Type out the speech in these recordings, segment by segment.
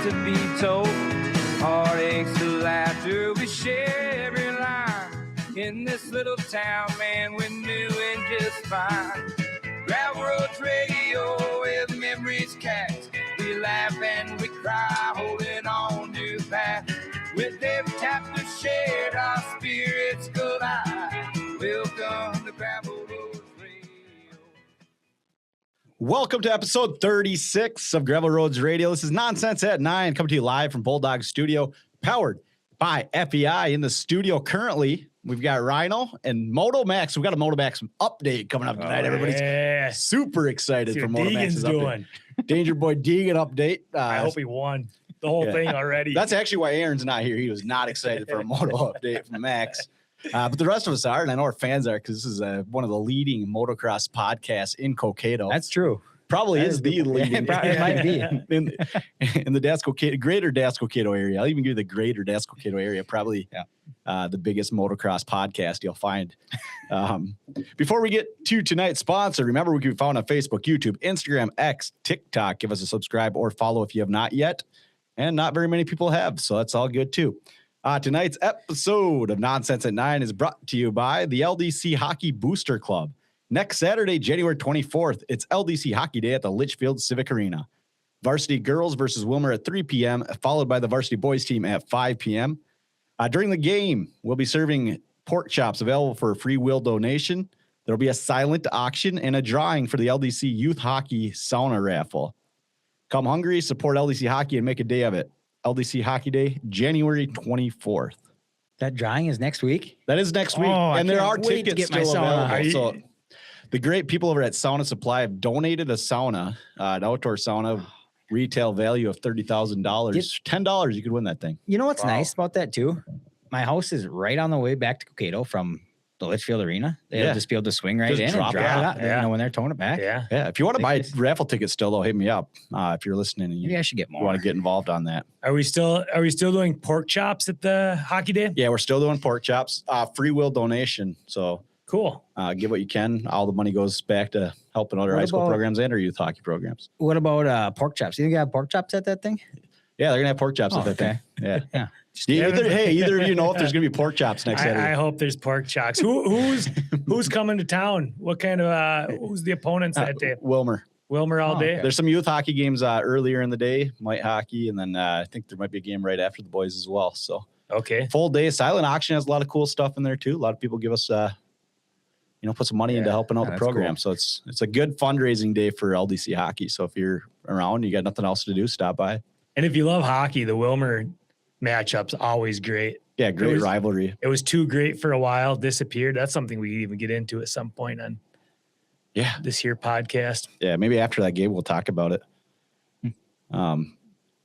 to be told. Heartaches to laughter, we share every line. In this little town, man, we're doing just fine. Gravel Roads Radio with memories cast. We laugh and we cry, holding on to the past. With every chapter shared, our spirits collide. Welcome to Gravel Roads Radio. Welcome to episode 36 of Gravel Roads Radio. This is Nonsense at 9, coming to you live from Bulldog Studio, powered by FEI. In the studio currently, we've got Rhino and Moto Max. We've got a Moto Max update coming up tonight. Everybody's super excited for Moto Max's update. Danger Boy Deegan update. I hope he won the whole thing already. That's actually why Aaron's not here. He was not excited for a Moto update from Max. But the rest of us are, and I know our fans are, because this is one of the leading motocross podcasts in Cokato. That's true. Probably is the leading. It might be. in the greater Dasko-Cato area. I'll even give you the greater Dasko-Cato area. Probably the biggest motocross podcast you'll find. Before we get to tonight's sponsor, remember we can be found on Facebook, YouTube, Instagram, X, TikTok. Give us a subscribe or follow if you have not yet. And not very many people have, so that's all good too. Tonight's episode of Nonsense at 9 is brought to you by the LDC Hockey Booster Club. Next Saturday, January 24th, it's LDC Hockey Day at the Litchfield Civic Arena. Varsity girls versus Wilmer at 3 p.m., followed by the varsity boys team at 5 p.m. During the game, we'll be serving pork chops available for a free will donation. There'll be a silent auction and a drawing for the LDC Youth Hockey Sauna Raffle. Come hungry, support LDC Hockey, and make a day of it. LDC Hockey Day, January 24th. That drawing is next week? That is next week. And there are tickets still available. So the great people over at Sauna Supply have donated a sauna, an outdoor sauna, retail value of $30,000. $10, you could win that thing. You know what's nice about that, too? My house is right on the way back to Cokato from the Litchfield Arena. They'll just be able to swing right in and drop it out, you know, when they're towing it back. Yeah. If you want to buy raffle tickets still, though, hit me up. If you're listening and maybe I should get more. You want to get involved on that. Are we still doing pork chops at the hockey day? Yeah, we're still doing pork chops. Free will donation. So cool. Give what you can. All the money goes back to helping other high school programs and our youth hockey programs. What about pork chops? You think you have pork chops at that thing? Yeah, they're gonna have pork chops at that thing. Yeah. Either of you know if there's gonna be pork chops next Saturday. I hope there's pork chops. Who's coming to town? What kind of who's the opponents that day? Wilmer all day. Okay. There's some youth hockey games earlier in the day, light hockey, and then I think there might be a game right after the boys as well. So full day. Silent auction has a lot of cool stuff in there too. A lot of people give us put some money into helping out the program. Cool. So it's a good fundraising day for LDC hockey. So if you're around, you got nothing else to do, stop by. And if you love hockey, the Wilmer matchup's always great. Yeah, great rivalry. It was too great for a while, disappeared. That's something we could even get into at some point on this here podcast. Yeah, maybe after that game we'll talk about it.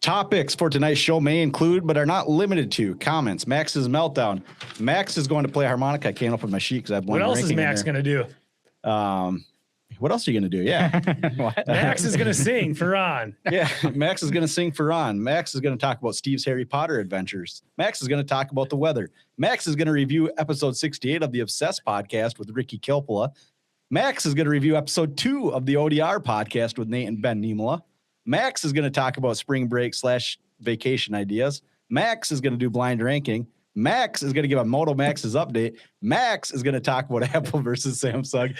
Topics for tonight's show may include, but are not limited to, comments. Max's meltdown. Max is going to play harmonica. I can't open my sheet because I have one. What else is Max going to do? What else are you going to do? Yeah. Max is going to sing for Ron. Yeah. Max is going to sing for Ron. Max is going to talk about Steve's Harry Potter adventures. Max is going to talk about the weather. Max is going to review episode 68 of the Obsessed podcast with Ricky Kilpela. Max is going to review episode 2 of the ODR podcast with Nate and Ben Niemela. Max is going to talk about spring break / vacation ideas. Max is going to do blind ranking. Max is going to give a Moto Max's update. Max is going to talk about Apple versus Samsung.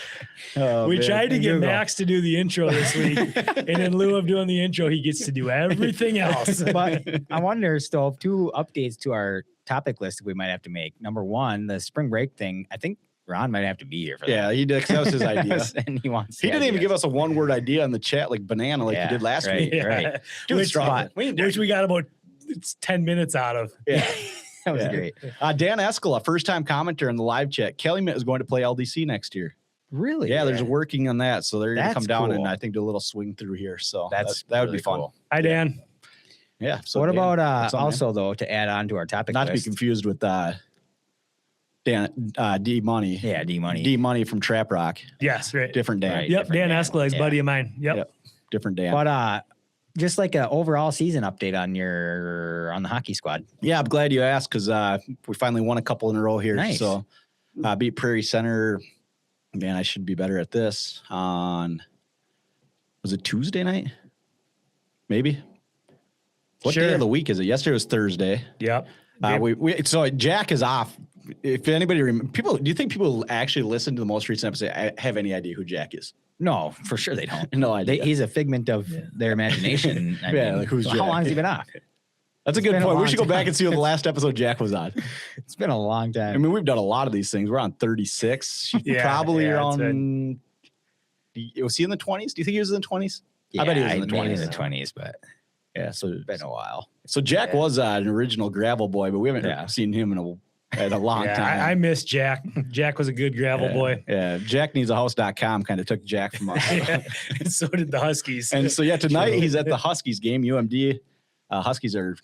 We tried to get Max to do the intro this week, and in lieu of doing the intro, he gets to do everything else. But I wonder, still, 2 updates to our topic list we might have to make. Number 1, the spring break thing. I think Ron might have to be here for that. Yeah, he did. That was his idea. And he didn't even give us a 1-word idea in the chat like banana he did last week. Right. Which we got about 10 minutes out of. Yeah. That was great. Dan Escala, first-time commenter in the live chat. Calumet is going to play LDC next year. Really? Yeah, there's working on that. So they're going to come down and I think do a little swing through here. So that would be fun. Cool. Hi, Dan. Yeah. So what about also, though, to add on to our topic Not list, to be confused with Dan D Money. Yeah, D Money. D Money from Trap Rock. Yes, right. Different Dan. Right, yep, Dan Escala is buddy of mine. Yep. Different Dan. But just like an overall season update on the hockey squad. Yeah, I'm glad you asked because we finally won a couple in a row here. Nice. So beat Prairie Center. Man, I should be better at this. Was it Tuesday night? Maybe. What day of the week is it? Yesterday was Thursday. Yep. So Jack is off. If anybody do you think people actually listen to the most recent episode have any idea who Jack is? No, for sure they don't. No idea. He's a figment of their imagination. I mean, like who's Jack? How long has he been off? That's a good point. We should go back and see what the last episode Jack was on. It's been a long time. I mean, we've done a lot of these things. We're on 36. Probably around. Was he in the 20s? Do you think he was in the 20s? Yeah, I bet he was in the 20s. In the 20s, but so it's been a while. So Jack was an original gravel boy, but we haven't seen him in a long time. I miss Jack. Jack was a good gravel boy. Yeah, JackNeedsAHouse.com kind of took Jack from us. So did the Huskies. And so tonight he's at the Huskies game. UMD Huskies are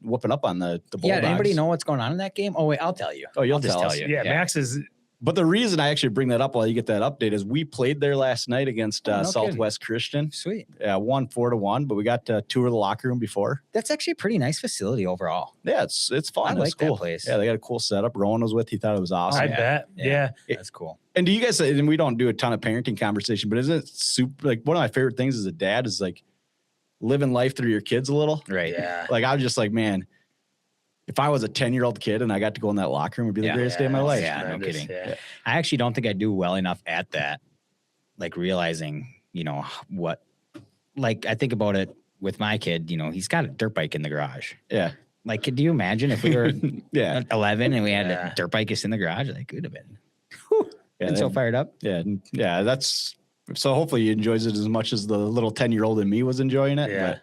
whooping up on the Bulldogs. Yeah, anybody know what's going on in that game? Oh wait, I'll tell you. Oh, you'll just tell you. Yeah, Max is. But the reason I actually bring that up while you get that update is we played there last night against Southwest Christian. Sweet. Yeah, won 4-1, but we got to tour the locker room before. That's actually a pretty nice facility overall. Yeah, it's fun. I like cool. that place. Yeah, they got a cool setup. Rowan was with. He thought it was awesome. I bet. Yeah. That's cool. And do you guys? And we don't do a ton of parenting conversation, but isn't it super? Like one of my favorite things as a dad is like living life through your kids a little. Right. Yeah. Like I was just like, man. If I was a 10-year-old kid and I got to go in that locker room, it'd be the greatest day of my life. Yeah, no kidding. Yeah. I actually don't think I do well enough at that, like realizing, what, like I think about it with my kid, he's got a dirt bike in the garage. Yeah. Like, do you imagine if we were 11 and we had a dirt bike just in the garage? Like, it would have been so fired up. Yeah. Yeah. So hopefully he enjoys it as much as the little 10-year-old in me was enjoying it. Yeah. But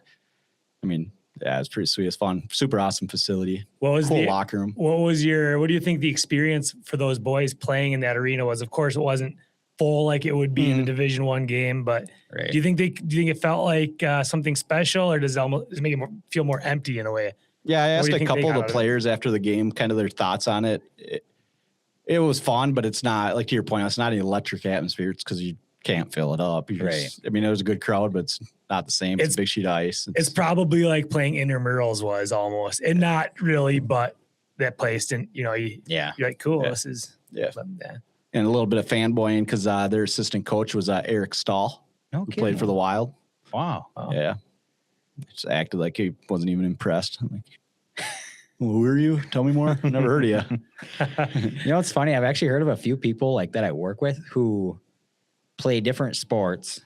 I mean, yeah, it's pretty sweet. It's fun. Super awesome facility. What was cool locker room? What do you think the experience for those boys playing in that arena was? Of course, it wasn't full like it would be in a Division I game, but do you think it felt like something special, or does it make it feel more empty in a way? Yeah, I asked a couple of the players after the game, kind of their thoughts on it. It was fun, but it's not, like to your point, it's not an electric atmosphere. It's because you can't fill it up. I mean, it was a good crowd, but it's not the same. It's a big sheet of ice. It's probably like playing intramurals was almost, and not really, but that place didn't, you're like, cool. This is, and a little bit of fanboying because their assistant coach was Eric Stahl, who played for the Wild. Wow. Yeah. Just acted like he wasn't even impressed. I'm like, well, who are you? Tell me more. Never heard of you. It's funny. I've actually heard of a few people like that I work with who play different sports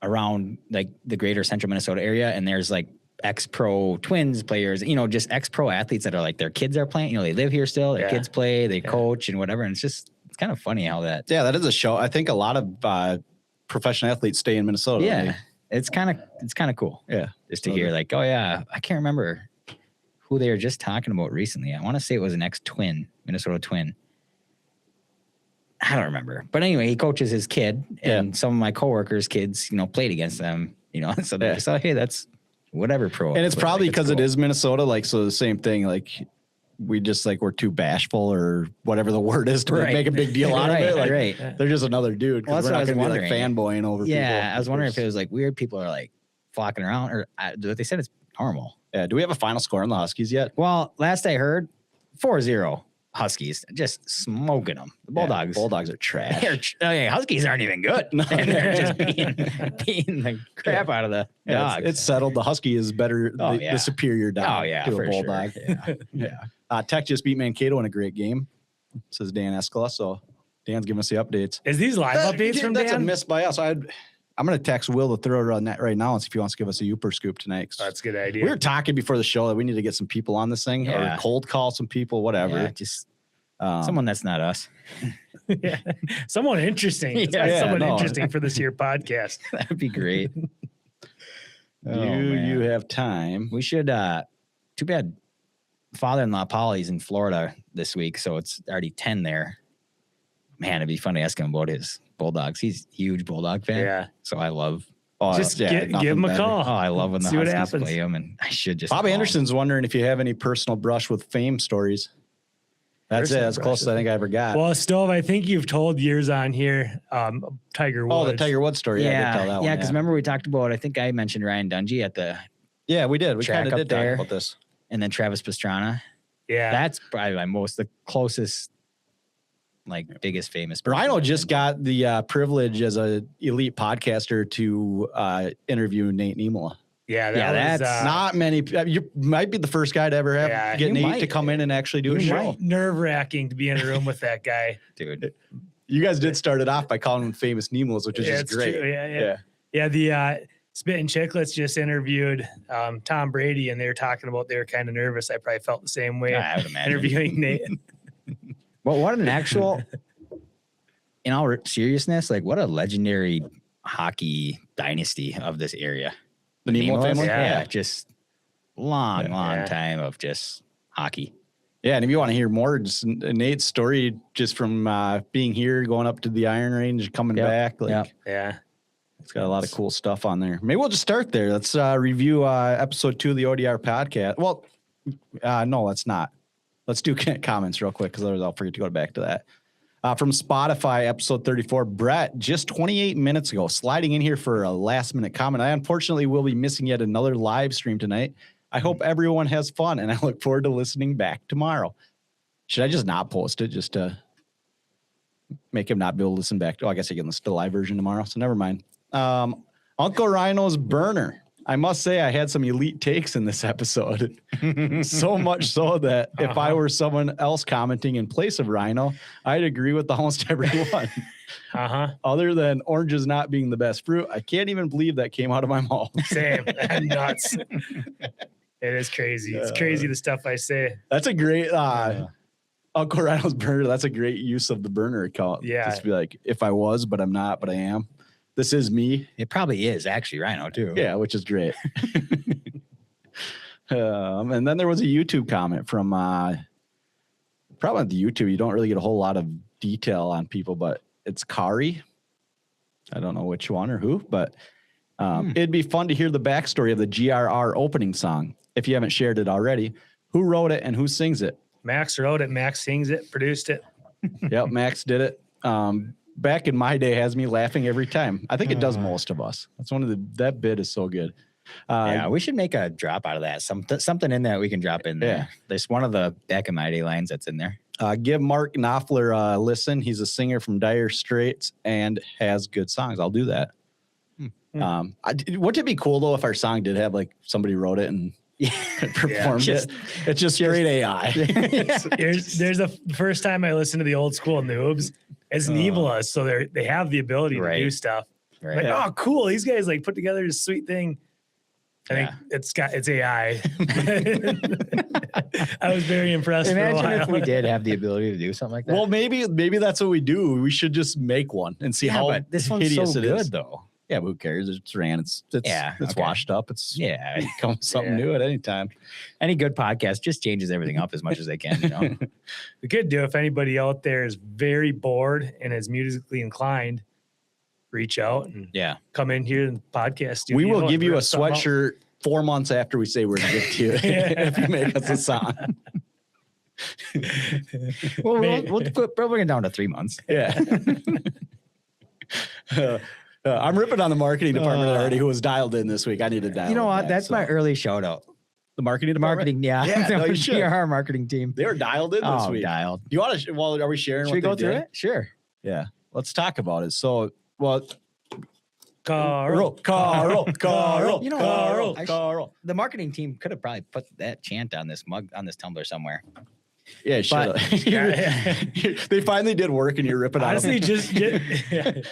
around like the greater central Minnesota area. And there's like ex-pro Twins players, just ex-pro athletes that are like their kids are playing, they live here still, their kids play, they coach and whatever. And it's kind of funny how that. Yeah, that is a show. I think a lot of professional athletes stay in Minnesota. Yeah. Right? It's kind of cool. Yeah. Just to hear like, oh yeah, I can't remember who they were just talking about recently. I want to say it was an ex-Twin, Minnesota Twin. I don't remember. But anyway, he coaches his kid, and some of my coworkers' kids, played against them, so they just thought, hey, that's whatever pro. And it's probably because it is Minnesota, like, so the same thing, like, we just, like, we're too bashful or whatever the word is to make a big deal out of it. Like, they're just another dude. Well, that's we're what not I was going to be, like, fanboying over people. Yeah, I was wondering if it was, like, weird people are, like, flocking around, or they said it's normal. Yeah, do we have a final score on the Huskies yet? Well, last I heard, 4-0. Huskies just smoking them. The Bulldogs. Bulldogs are trash. Huskies aren't even good. No. And they're just beating the crap out of the dogs. It's settled. The Husky is better, the superior dog to a Bulldog. Sure. Yeah. Tech just beat Mankato in a great game, says Dan Escala. So Dan's giving us the updates. Is these live updates from Dan? That's a miss by us. I'm going to text Will to throw it on that right now and see if he wants to give us a Uper scoop tonight. That's a good idea. We were talking before the show that we need to get some people on this thing or cold call some people, whatever. Yeah, just someone that's not us. Someone interesting. Interesting for this here podcast. That'd be great. You have time. We should, too bad father-in-law Polly's in Florida this week, so it's already 10 there. Man, it'd be fun to ask him about his Bulldogs. He's a huge Bulldog fan. Yeah. So I love. Give him a call. Oh, I love when the Huskies play him, and I should just. Bobby Anderson's wondering if you have any personal brush with fame stories. That's it. That's close as I think I ever got. Well, Stove, I think you've told yours on here. Tiger Woods. Oh, the Tiger Woods story. Yeah, I did tell that one. Yeah, because remember we talked about. I think I mentioned Ryan Dungey at the. Yeah, we did. We kind of did talk about this. And then Travis Pastrana. Yeah, that's probably the closest. Like biggest famous. Rhino just got the privilege as a elite podcaster to interview Nate Niemela. Yeah, that's not many. You might be the first guy to ever get Nate to come in and actually do a show. Nerve-wracking to be in a room with that guy. Dude. You guys did start it off by calling them famous Niemelas, which is just great. True. Yeah, the Spit and Chicklets just interviewed Tom Brady, and they were talking about they were kind of nervous. I probably felt the same way I would imagine. interviewing Nate. But what an actual, in all seriousness, like what a legendary hockey dynasty of this area. The Niemela family? Yeah, just long time of just hockey. Yeah, and if you want to hear more, just Nate's story, just from being here, going up to the Iron Range, coming back, it's got a lot of cool stuff on there. Maybe we'll just start there. Let's review episode 2 of the ODR podcast. Well, no, let's not. Let's do comments real quick because otherwise I'll forget to go back to that. From Spotify, episode 34, Brett, just 28 minutes ago, sliding in here for a last-minute comment. I unfortunately will be missing yet another live stream tonight. I hope everyone has fun, and I look forward to listening back tomorrow. Should I just not post it just to make him not be able to listen back? Oh, I guess I can listen to the live version tomorrow, so never mind. Uncle Rhino's burner. I must say I had some elite takes in this episode. So much so that if I were someone else commenting in place of Rhino, I'd agree with almost everyone. Other than oranges not being the best fruit, I can't even believe that came out of my mouth. Same. Nuts. It is crazy. It's crazy the stuff I say. That's a great Uncle Rhino's burner. That's a great use of the burner account. Yeah. Just be like, if I was, but I'm not, but I am. This is me. It probably is actually Rhino too. Yeah, which is great. And then there was a YouTube comment from probably on the YouTube. You don't really get a whole lot of detail on people, but it's Kari. I don't know which one or who, but it'd be fun to hear the backstory of the GRR opening song. If you haven't shared it already, who wrote it and who sings it? Max wrote it. Max sings it, produced it. Yep, Max did it. Back in my day has me laughing every time. I think it does most of us. That's one of that bit is so good. Yeah, we should make a drop out of that. Something in there we can drop in there. Yeah. There's one of the back in my day lines that's in there. Give Mark Knopfler a listen. He's a singer from Dire Straits and has good songs. I'll do that. Wouldn't it be cool though if our song did have like somebody wrote it and performed it? It's just straight AI. There's the first time I listened to the old school Noobs. It's Niemela, so they have the ability to do stuff. Right. Like, oh, cool! These guys like put together this sweet thing. I think it's AI. I was very impressed. Imagine if we did have the ability to do something like that. Well, maybe that's what we do. We should just make one and see how but this one's hideous so it good is. though. Yeah, but who cares? It's ran. It's washed up. It's comes something new at any time. Any good podcast just changes everything up as much as they can. You know, we could do if anybody out there is very bored and is musically inclined, reach out and come in here and podcast. We will give you a sweatshirt 4 months after we say we're going to give to you if you make us a song. Well, we'll bring it down to 3 months. Yeah. I'm ripping on the marketing department already, who was dialed in this week. I need to dial. You know what? That's my early shout out. The marketing department? No, you should. Our marketing team. They were dialed in this week. Dialed. You want to? Well, are we sharing? Should we go through it? Sure. Yeah. Let's talk about it. So, Carl. You know, Carl. The marketing team could have probably put that chant on this mug, on this tumbler somewhere. Yeah, sure. They finally did work, and you're ripping on them. Honestly,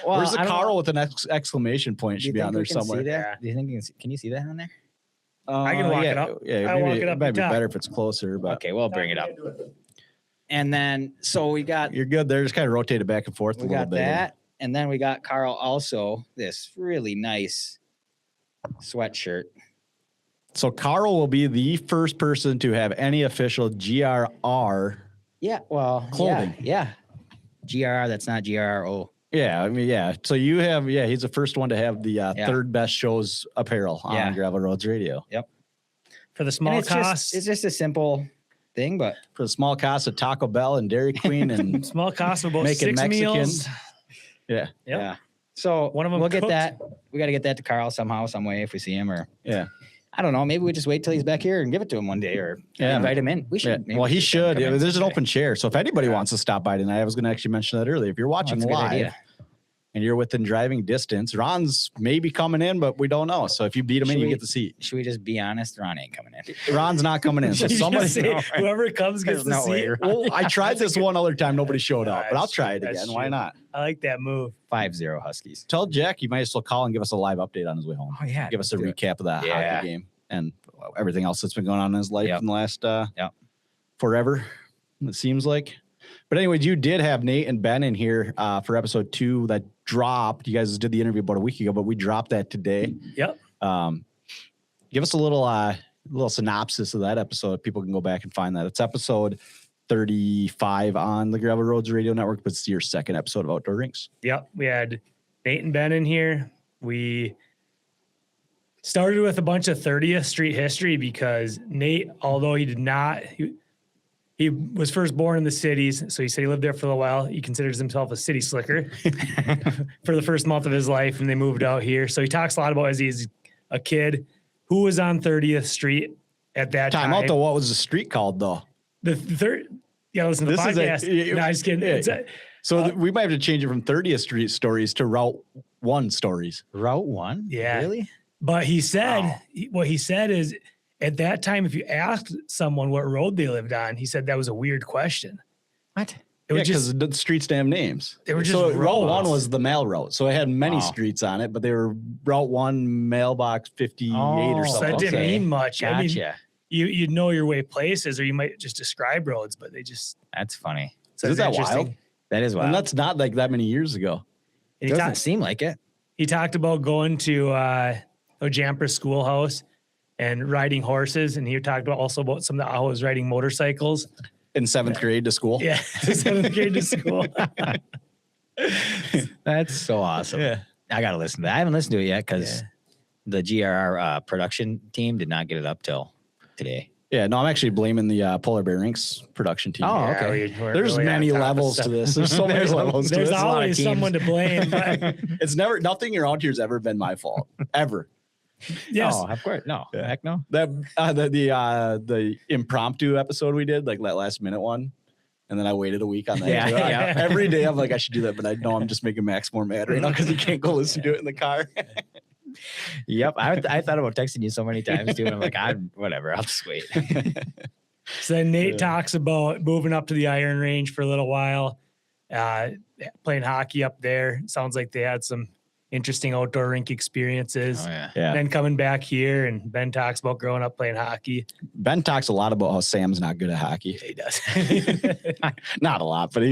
Well, where's the Carl with an exclamation point? Should be on there somewhere. Do you think can you see that on there? I can walk it up. Yeah, it might be better if it's closer. But okay, we'll bring it up. And then so we got. You're good there. Just kind of rotate it back and forth. We got that, and then we got Carl also this really nice sweatshirt. So Carl will be the first person to have any official GRR. Yeah, well, clothing. Yeah. GRR. That's not GRO. Yeah, I mean, yeah. So you have, he's the first one to have the third best shows apparel on Gravel Roads Radio. Yep. For the small cost, it's just a simple thing, but for the small cost of Taco Bell and Dairy Queen and small cost of about making 6 Mexican meals. Yeah. Yeah. So one of them we'll cooked. get that. We got to get that to Carl somehow, some way if we see him or I don't know. Maybe we just wait till he's back here and give it to him one day or invite him in. We should. Well, he should. There's an open chair. So if anybody wants to stop by tonight, I was going to actually mention that earlier. If you're watching live, and you're within driving distance, Ron's maybe coming in, but we don't know. So if you beat him in, you get the seat. Should we just be honest? Ron ain't coming in. Ron's not coming in. So You somebody, just say, whoever comes gets the seat. well, I tried this one other time. Nobody showed up, but I'll try it That's again. true. Why not? I like that move. 5-0 Huskies. Tell Jack you might as well call and give us a live update on his way home. Oh yeah. Give us a recap of that Yeah. hockey game and everything else that's been going on in his life Yep. in the last Yep. forever, it seems like. But anyways, you did have Nate and Ben in here for episode 2 that dropped. You guys did the interview about a week ago, but we dropped that today. Yep. Give us a little synopsis of that episode. People can go back and find that. It's episode 35 on the Gravel Roads Radio Network, but it's your second episode of Outdoor Rinks. Yep. We had Nate and Ben in here. We started with a bunch of 30th Street history because Nate, although he did not, he was first born in the cities, so he said he lived there for a while. He considers himself a city slicker for the first month of his life, and they moved out here. So he talks a lot about as he's a kid who was on 30th Street at that time. Time out though, what was the street called though? The third, listen to the podcast. No, I'm just kidding. So we might have to change it from 30th Street stories to Route 1 stories. Route 1? Yeah. Really? But he said, what he said is, at that time, if you asked someone what road they lived on, he said that was a weird question. What? It was Because just the streets didn't have names. They were just so Route 1 roads. was the mail route. So it had many Oh. streets on it, but they were Route 1 mailbox 58 or so something. that didn't Okay. mean much. I mean, Gotcha. you'd know your way places, or you might just describe roads, but they just That's funny. so Isn't it's that wild? interesting. That is wild. And that's not like that many years ago. And Doesn't seem like it. he talked about going to Ojamper Schoolhouse and riding horses, and he talked also about some of the Aho's riding motorcycles. In 7th grade to school. Yeah, 7th grade to school. That's so awesome. Yeah. I got to listen to that. I haven't listened to it yet because Yeah. the GRR production team did not get it up till today. Yeah, no, I'm actually blaming the Polar Bear Rinks production team. Oh, Yeah, okay. weren't There's really on many top of levels to stuff. this. There's so many levels to There's this. always teams. someone to blame. But It's never, nothing around here's ever been my fault. Ever. yes, Oh, of course. No. Yeah. Heck no. That the impromptu episode we did, like that last minute one. And then I waited a week on that. Yeah, too. yeah. Every day I'm like, I should do that, but I know I'm just making Max more mad right now because he can't go listen to it in the car. Yep. I thought about texting you so many times too. And I'm like, whatever. I'll just wait. So then Nate talks about moving up to the Iron Range for a little while, playing hockey up there. Sounds like they had some interesting outdoor rink experiences. Oh, yeah. Yeah. Then coming back here, and Ben talks about growing up playing hockey. Ben talks a lot about how Sam's not good at hockey. He does. Not a lot, but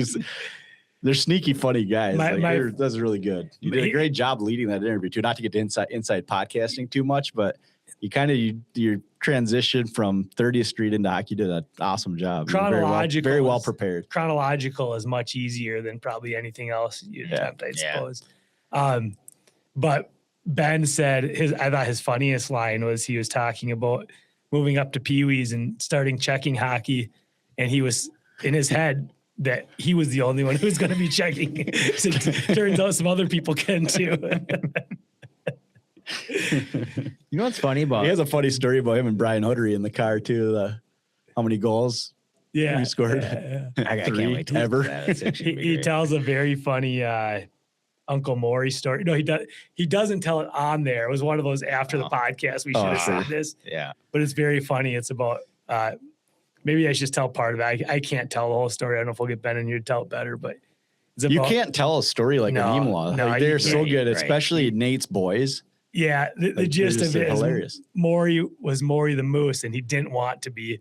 they're sneaky, funny guys. That's really good. You did a great job leading that interview too. Not to get to inside podcasting too much, but you kind of your transition from 30th Street into hockey did an awesome job. You were Chronological very well is- prepared. Chronological is much easier than probably anything else you'd attempt, I Yeah. suppose. But Ben said I thought his funniest line was he was talking about moving up to Pee Wee's and starting checking hockey, and he was in his head that he was the only one who was going to be checking. So it turns out some other people can too. You know what's funny about He has a funny story about him and Brian Huddery in the car too. How many goals Yeah, he scored? yeah. I can't Three wait to ever. listen to that. That's actually He great. tells a very funny Uncle Maury story. No, he does. He doesn't tell it on there. It was one of those after the Oh. podcast. We should have sure. said this, Yeah. but it's very funny. It's about maybe I should just tell part of it. I can't tell the whole story. I don't know if we'll get Ben and you to tell it better, but it's You about, can't tell a story like No, a Niemela. no, Like, you they're so can't, good, right. especially Nate's boys. Yeah, the Like, gist they're of just it is hilarious. Maury was Maury the Moose, and he didn't want to be.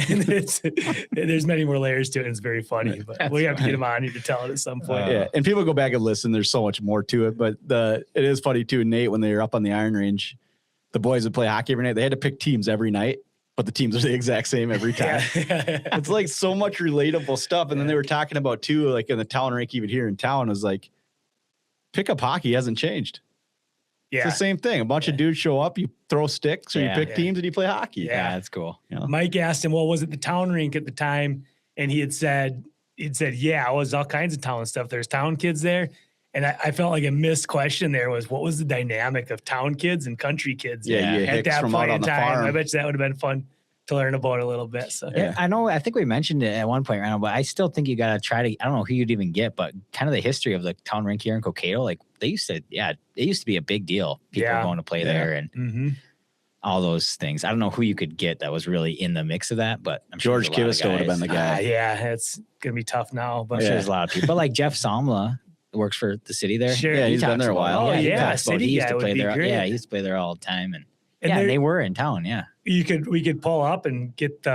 And there's many more layers to it, and it's very funny. But we have to get him on here to tell it at some point. Yeah, and people go back and listen. There's so much more to it, but it is funny too. Nate, when they were up on the Iron Range, the boys would play hockey every night. They had to pick teams every night, but the teams are the exact same every time. Yeah. It's like so much relatable stuff. And then they were talking about too, like in the town rink, even here in town, was like pickup hockey hasn't changed. It's Yeah. the same thing. A bunch of dudes show up, you throw sticks, or you Yeah. pick Yeah. teams, and you play hockey. Yeah. That's cool. You know? Mike asked him, well, was it the town rink at the time? And he'd said, yeah, it was all kinds of town stuff. There's town kids there. And I felt like a missed question there was, what was the dynamic of town kids and country kids Yeah, you at hicks that from point out on in the time? farm. I bet you that would have been fun to learn about it a little bit. So Yeah, I know. I think we mentioned it at one point, right now, but I still think you got to try to. I don't know who you'd even get, but kind of the history of the town rink here in Cokato, like it used to be a big deal. People going to play there and all those things. I don't know who you could get that was really in the mix of that, but I'm sure George Kivisto would have been the guy. Yeah, it's gonna be tough now, but I'm sure there's a lot of people. But like Jeff Somla works for the city there. Sure, yeah, he's been there a while. Oh he yeah, talks about city he used guy to play would be there. great. Yeah, he used to play there all the time, and And they were in town. Yeah, we could pull up and get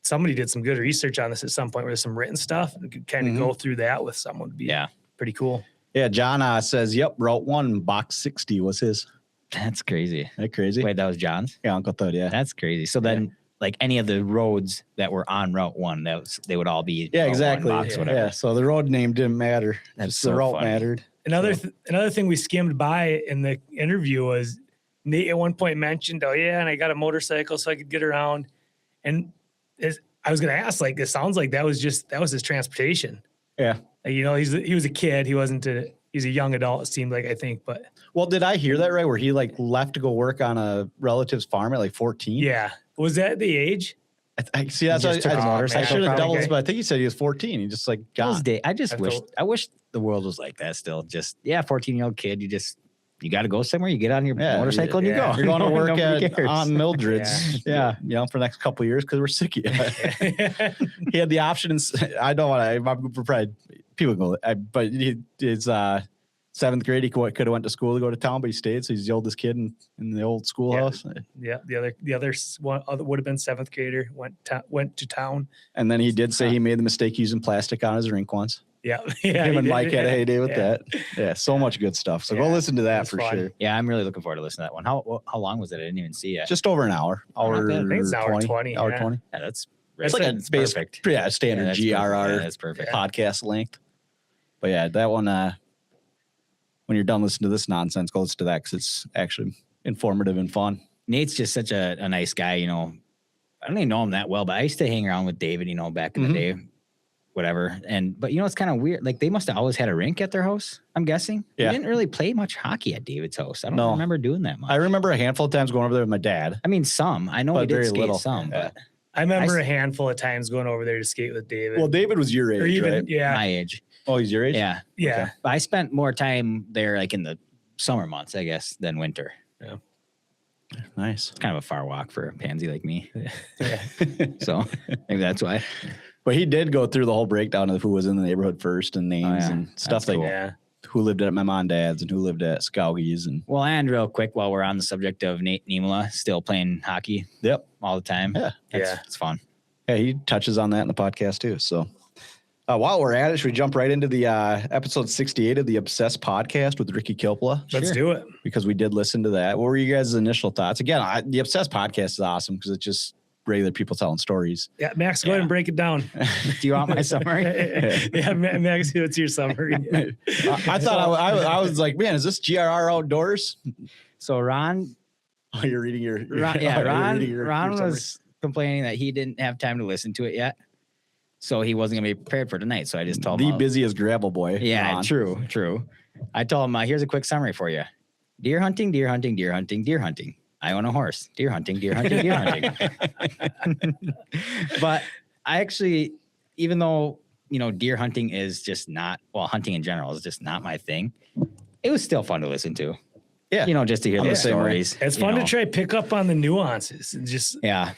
somebody did some good research on this at some point where there's some written stuff and we could kind of go through that with someone. Would be pretty cool. Yeah, John says, yep, Route 1, box 60 was his. that's crazy. Isn't that crazy? Wait, that was John's? Yeah, Uncle Thud, yeah. That's crazy. So then, like any of the roads that were on Route 1, they would all be Yeah, Route exactly. 1 box, whatever. Yeah, so the road name didn't matter. That's Just so the route funny. mattered. Another thing we skimmed by in the interview was Nate at one point mentioned, oh yeah, and I got a motorcycle so I could get around. And I was going to ask, like, it sounds like that was his transportation. Yeah. Like, you know, he was a kid. He's a young adult, it seemed like, I think, but. Well, did I hear that right? Where he like left to go work on a relative's farm at like 14? Yeah. Was that the age? I see. That's He just what took a I motorcycle should have probably. doubled, but I think he said he was 14. He just like got. I wish the world was like that still. Just 14-year-old kid. You got to go somewhere. You get on your motorcycle and you go. You're going to work Nobody at cares. Aunt Mildred's. Yeah. You know, for the next couple of years because we're sick of you. He had the option. I don't want to. Probably people go, but it's 7th grade. He could have went to school to go to town, but he stayed. So he's the oldest kid in the old schoolhouse. Yeah. The other one would have been 7th grader went to town. And then he did say he made the mistake using plastic on his rink once. Yeah. Him and Mike had a heyday with Yeah. that. Yeah, so much good stuff. So go listen to that That's for fun. sure. Yeah, I'm really looking forward to listening to that one. How long was it? I didn't even see it. Just over an hour. Hour I think it's an hour 20. Hour Yeah. 20. Yeah, that's It's like a that's basic, perfect. standard that's GRR perfect. Yeah, that's perfect. podcast length. But yeah, that one, when you're done listening to this nonsense, go listen to that because it's actually informative and fun. Nate's just such a nice guy, you know. I don't even know him that well, but I used to hang around with David, you know, back in the day, whatever. But you know, it's kind of weird. Like they must have always had a rink at their house, I'm guessing. Yeah. We didn't really play much hockey at David's house. I don't remember doing that much. I remember a handful of times going over there with my dad. I mean, some. I know But we did very skate little. some, Yeah. but I remember a handful of times going over there to skate with David. Well, David was your age, or even, right? my age. Oh, he's your age? Yeah. Yeah. Okay. But I spent more time there like in the summer months, I guess, than winter. Nice. It's kind of a far walk for a pansy like me. Yeah. So maybe that's why. But he did go through the whole breakdown of who was in the neighborhood first and names yeah. and stuff That's like cool. Yeah. who lived at my mom and dad's and who lived at Skowgie's. And Well, and real quick, while we're on the subject of Nate Niemela, still playing hockey yep. all the time. Yeah. It's fun. Yeah, he touches on that in the podcast too. So while we're at it, should we jump right into the episode 68 of the Obsessed podcast with Ricky Kilpela? Let's do it. Because we did listen to that. What were you guys' initial thoughts? Again, the Obsessed podcast is awesome because it's just regular people telling stories. Yeah, Max, go ahead and break it down. Do you want my summary? Yeah, Max, what's your summary? I thought I was like, man, is this GRR outdoors? So Ron, Oh, you're reading your Ron was complaining that he didn't have time to listen to it yet. So he wasn't going to be prepared for tonight. So I just told him. the busiest gravel boy. Yeah, Ron. true. I told him, here's a quick summary for you. Deer hunting, deer hunting, deer hunting, deer hunting. I own a horse. Deer hunting, deer hunting, deer hunting. But I actually, even though, you know, deer hunting is just not, well, hunting in general is just not my thing. It was still fun to listen to. Yeah. You know, just to hear the stories. It's fun to try pick up on the nuances and just Yeah.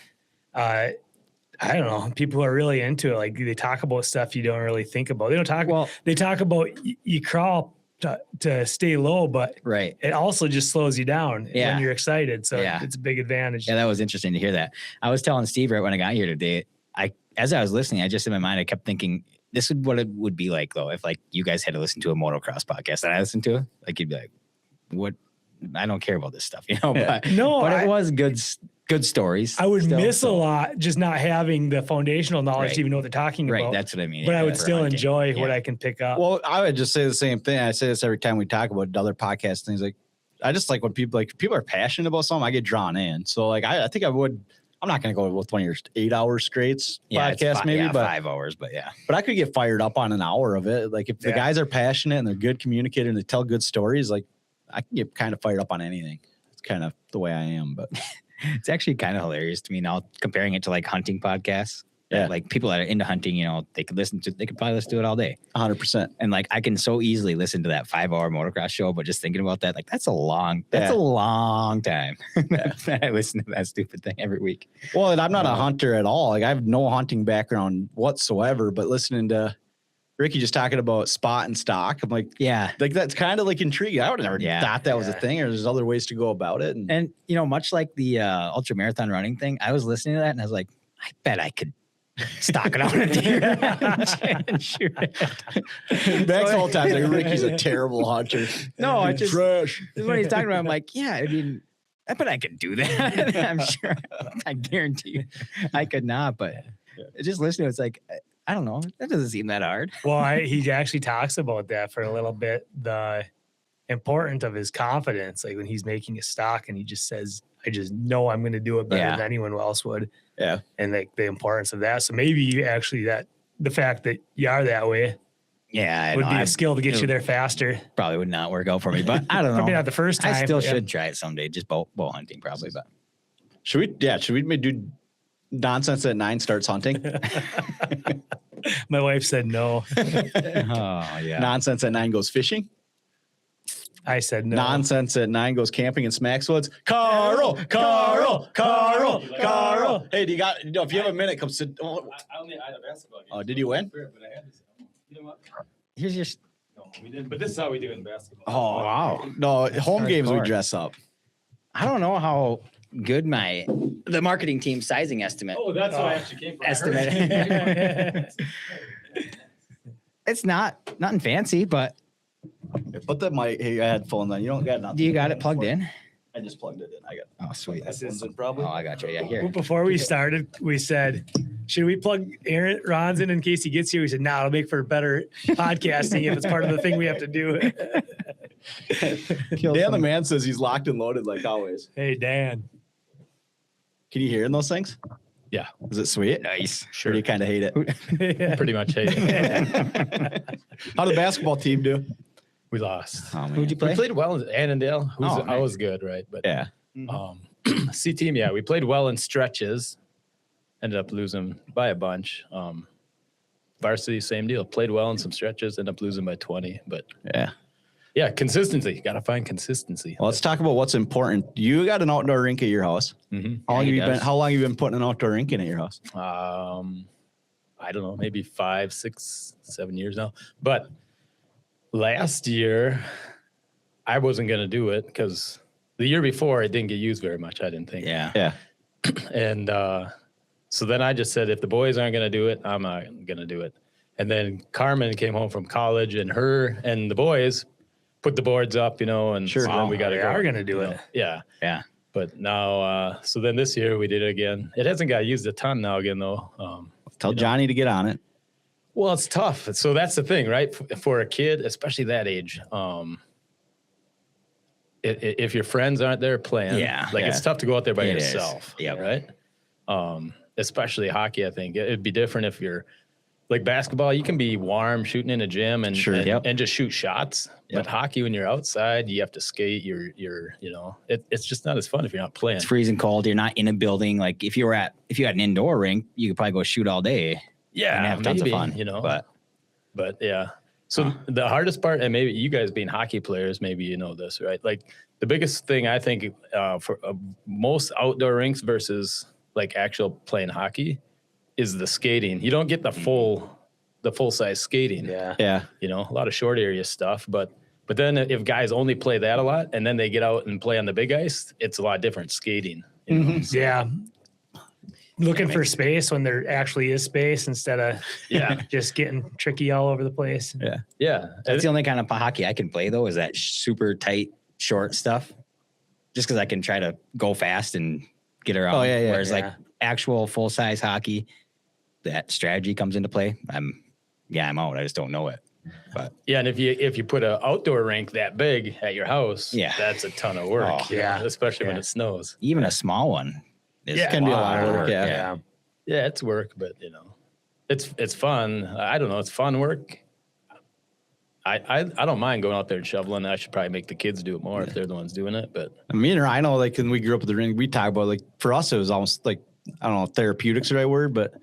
I don't know. People are really into it. Like they talk about stuff you don't really think about. They don't talk. Well, they talk about you crawl to stay low, but right. It also just slows you down when you're excited. So it's a big advantage. Yeah, that was interesting to hear that. I was telling Steve right when I got here today. As I was listening, I just in my mind I kept thinking this is what it would be like though if like you guys had to listen to a motocross podcast that I listened to. Like you'd be like, what? I don't care about this stuff, you know. Yeah. But it was good stories. I would miss a lot just not having the foundational knowledge to even know what they're talking about. Right, that's what I mean. But I would still enjoy what I can pick up. Well, I would just say the same thing. I say this every time we talk about other podcast things. Like, I just like when people are passionate about something, I get drawn in. So like, I think I would. I'm not going to go with one of your 8 hour straights podcast, maybe, but 5 hours. But but I could get fired up on an hour of it. Like if the guys are passionate and they're good communicators and they tell good stories, like I can get kind of fired up on anything. It's kind of the way I am, but It's actually kind of hilarious to me now comparing it to like hunting podcasts. Yeah. Like people that are into hunting, they could probably listen to it all day. 100%. And like, I can so easily listen to that 5-hour motocross show, but just thinking about that, like that's a long time that I listen to that stupid thing every week. Well, and I'm not a hunter at all. Like I have no hunting background whatsoever, but listening to Ricky just talking about spot and stock, I'm like, yeah, like that's kind of like intriguing. I would have never thought that was a thing, or there's other ways to go about it. And much like the ultra marathon running thing, I was listening to that and I was like, I bet I could stock it on a deer and shoot it. Max all the time, like Ricky's a terrible hunter. No, I just trash. When he's talking about, I'm like, yeah, I mean, I bet I could do that. I'm sure. I guarantee you, I could not. But just listening, it's like, I don't know. That doesn't seem that hard. Well, he actually talks about that for a little bit. The importance of his confidence, like when he's making a stock, and he just says, "I just know I'm going to do it better than anyone else would." Yeah, and like the importance of that. So maybe actually the fact that you are that way, would be a skill to get you there faster. Probably would not work out for me, but I don't know. Probably not the first time. I still should try it someday. Just bow hunting, probably. But should we do nonsense at 9 starts hunting? My wife said no. oh yeah. Nonsense at 9 goes fishing. I said no. Nonsense at 9 goes camping in Smacks Woods. Carl. Hey, do you got? If you have a minute, come sit. I only had a basketball game. Oh, did you win? But I had this. You know what? Here's your. No, we didn't. But this is how we do in basketball. Oh wow! No, home games we dress up. I don't know how good the marketing team sizing estimate. Oh, that's why I actually came from. Estimate. It's nothing fancy, but Put that mic. Hey, I had phone on. You don't got nothing. do you got it plugged in? I just plugged it in. I got. Oh, sweet. Headphones in probably. Oh, I got you. Yeah, here. Before we started, we said, should we plug Ron's in case he gets here? We said, it'll make for better podcasting if it's part of the thing we have to do. Dan the man says he's locked and loaded like always. Hey, Dan. Can you hear in those things? Yeah. Is it sweet? Nice. Sure. Do you kind of hate it? Pretty much hate it. How did the basketball team do? We lost. Oh, who'd you play? We played well in Annandale. I nice. was good, right? But Yeah. C team, we played well in stretches. Ended up losing by a bunch. Varsity, same deal. Played well in some stretches. Ended up losing by 20. But Yeah. Consistency. Got to find consistency. Well, let's talk about what's important. You got an outdoor rink at your house. Mm-hmm. How long have you been putting an outdoor rink in at your house? I don't know, maybe 5, 6, 7 years now. But last year, I wasn't going to do it because the year before, it didn't get used very much, I didn't think. Yeah. And so then I just said, if the boys aren't going to do it, I'm not going to do it. And then Carmen came home from college, and her and the boys put the boards up, and Sure. so then we got to go. We're going to do it. Yeah. Yeah. But now, so then this year we did it again. It hasn't got used a ton now again, though. Tell Johnny to get on it. Well, it's tough. So that's the thing, right? For a kid, especially that age, if your friends aren't there playing, it's tough to go out there by yourself, right? Especially hockey, I think it'd be different if you're like basketball. You can be warm shooting in a gym and just shoot shots. But hockey, when you're outside, you have to skate. It's just not as fun if you're not playing. It's freezing cold. You're not in a building. Like if you had an indoor rink, you could probably go shoot all day. Yeah, and have tons of fun. But yeah. So the hardest part, and maybe you guys being hockey players, maybe you know this, right? Like the biggest thing I think for most outdoor rinks versus like actual playing hockey is the skating. You don't get the full size skating. Yeah. A lot of short area stuff, but then if guys only play that a lot and then they get out and play on the big ice, it's a lot different skating. So, yeah. Looking for space when there actually is space instead of just getting tricky all over the place. Yeah. That's the only kind of hockey I can play though, is that super tight, short stuff. Just because I can try to go fast and get around. Oh, yeah. Whereas like actual full size hockey, that strategy comes into play. I'm out. I just don't know it. But and if you put an outdoor rink that big at your house, that's a ton of work. Especially when it snows. Even a small one. Can be a lot of work. Yeah, it's work, but it's fun. I don't know. It's fun work. I don't mind going out there and shoveling. I should probably make the kids do it more if they're the ones doing it. But me and her, I know, like when we grew up at the rink, we talk about like for us it was almost like I don't know if therapeutics the right word, but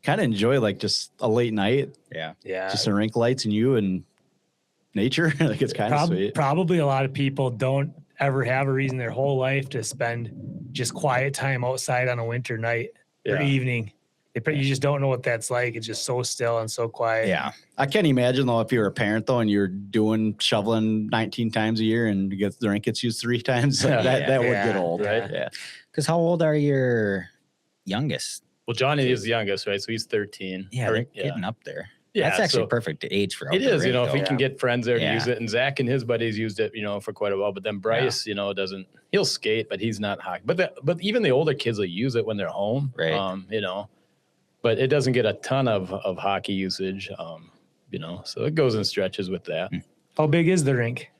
kind of enjoy like just a late night. Yeah. Just the rink lights and you and nature. Like it's kind of sweet. Probably a lot of people don't ever have a reason their whole life to spend just quiet time outside on a winter night or evening. You just don't know what that's like. It's just so still and so quiet. Yeah. I can't imagine though, if you're a parent though, and you're doing shoveling 19 times a year and the rink gets used 3 times, that would get old. Right. Yeah. Cause how old are your youngest? Well, Johnny is the youngest, right? So he's 13. Yeah. They're getting up there. Yeah, that's actually perfect age for it is, if he can get friends there to use it, and Zach and his buddies used it, for quite a while. But then Bryce, he'll skate, but he's not hockey. But even the older kids will use it when they're home, right? But it doesn't get a ton of hockey usage, So it goes in stretches with that. How big is the rink?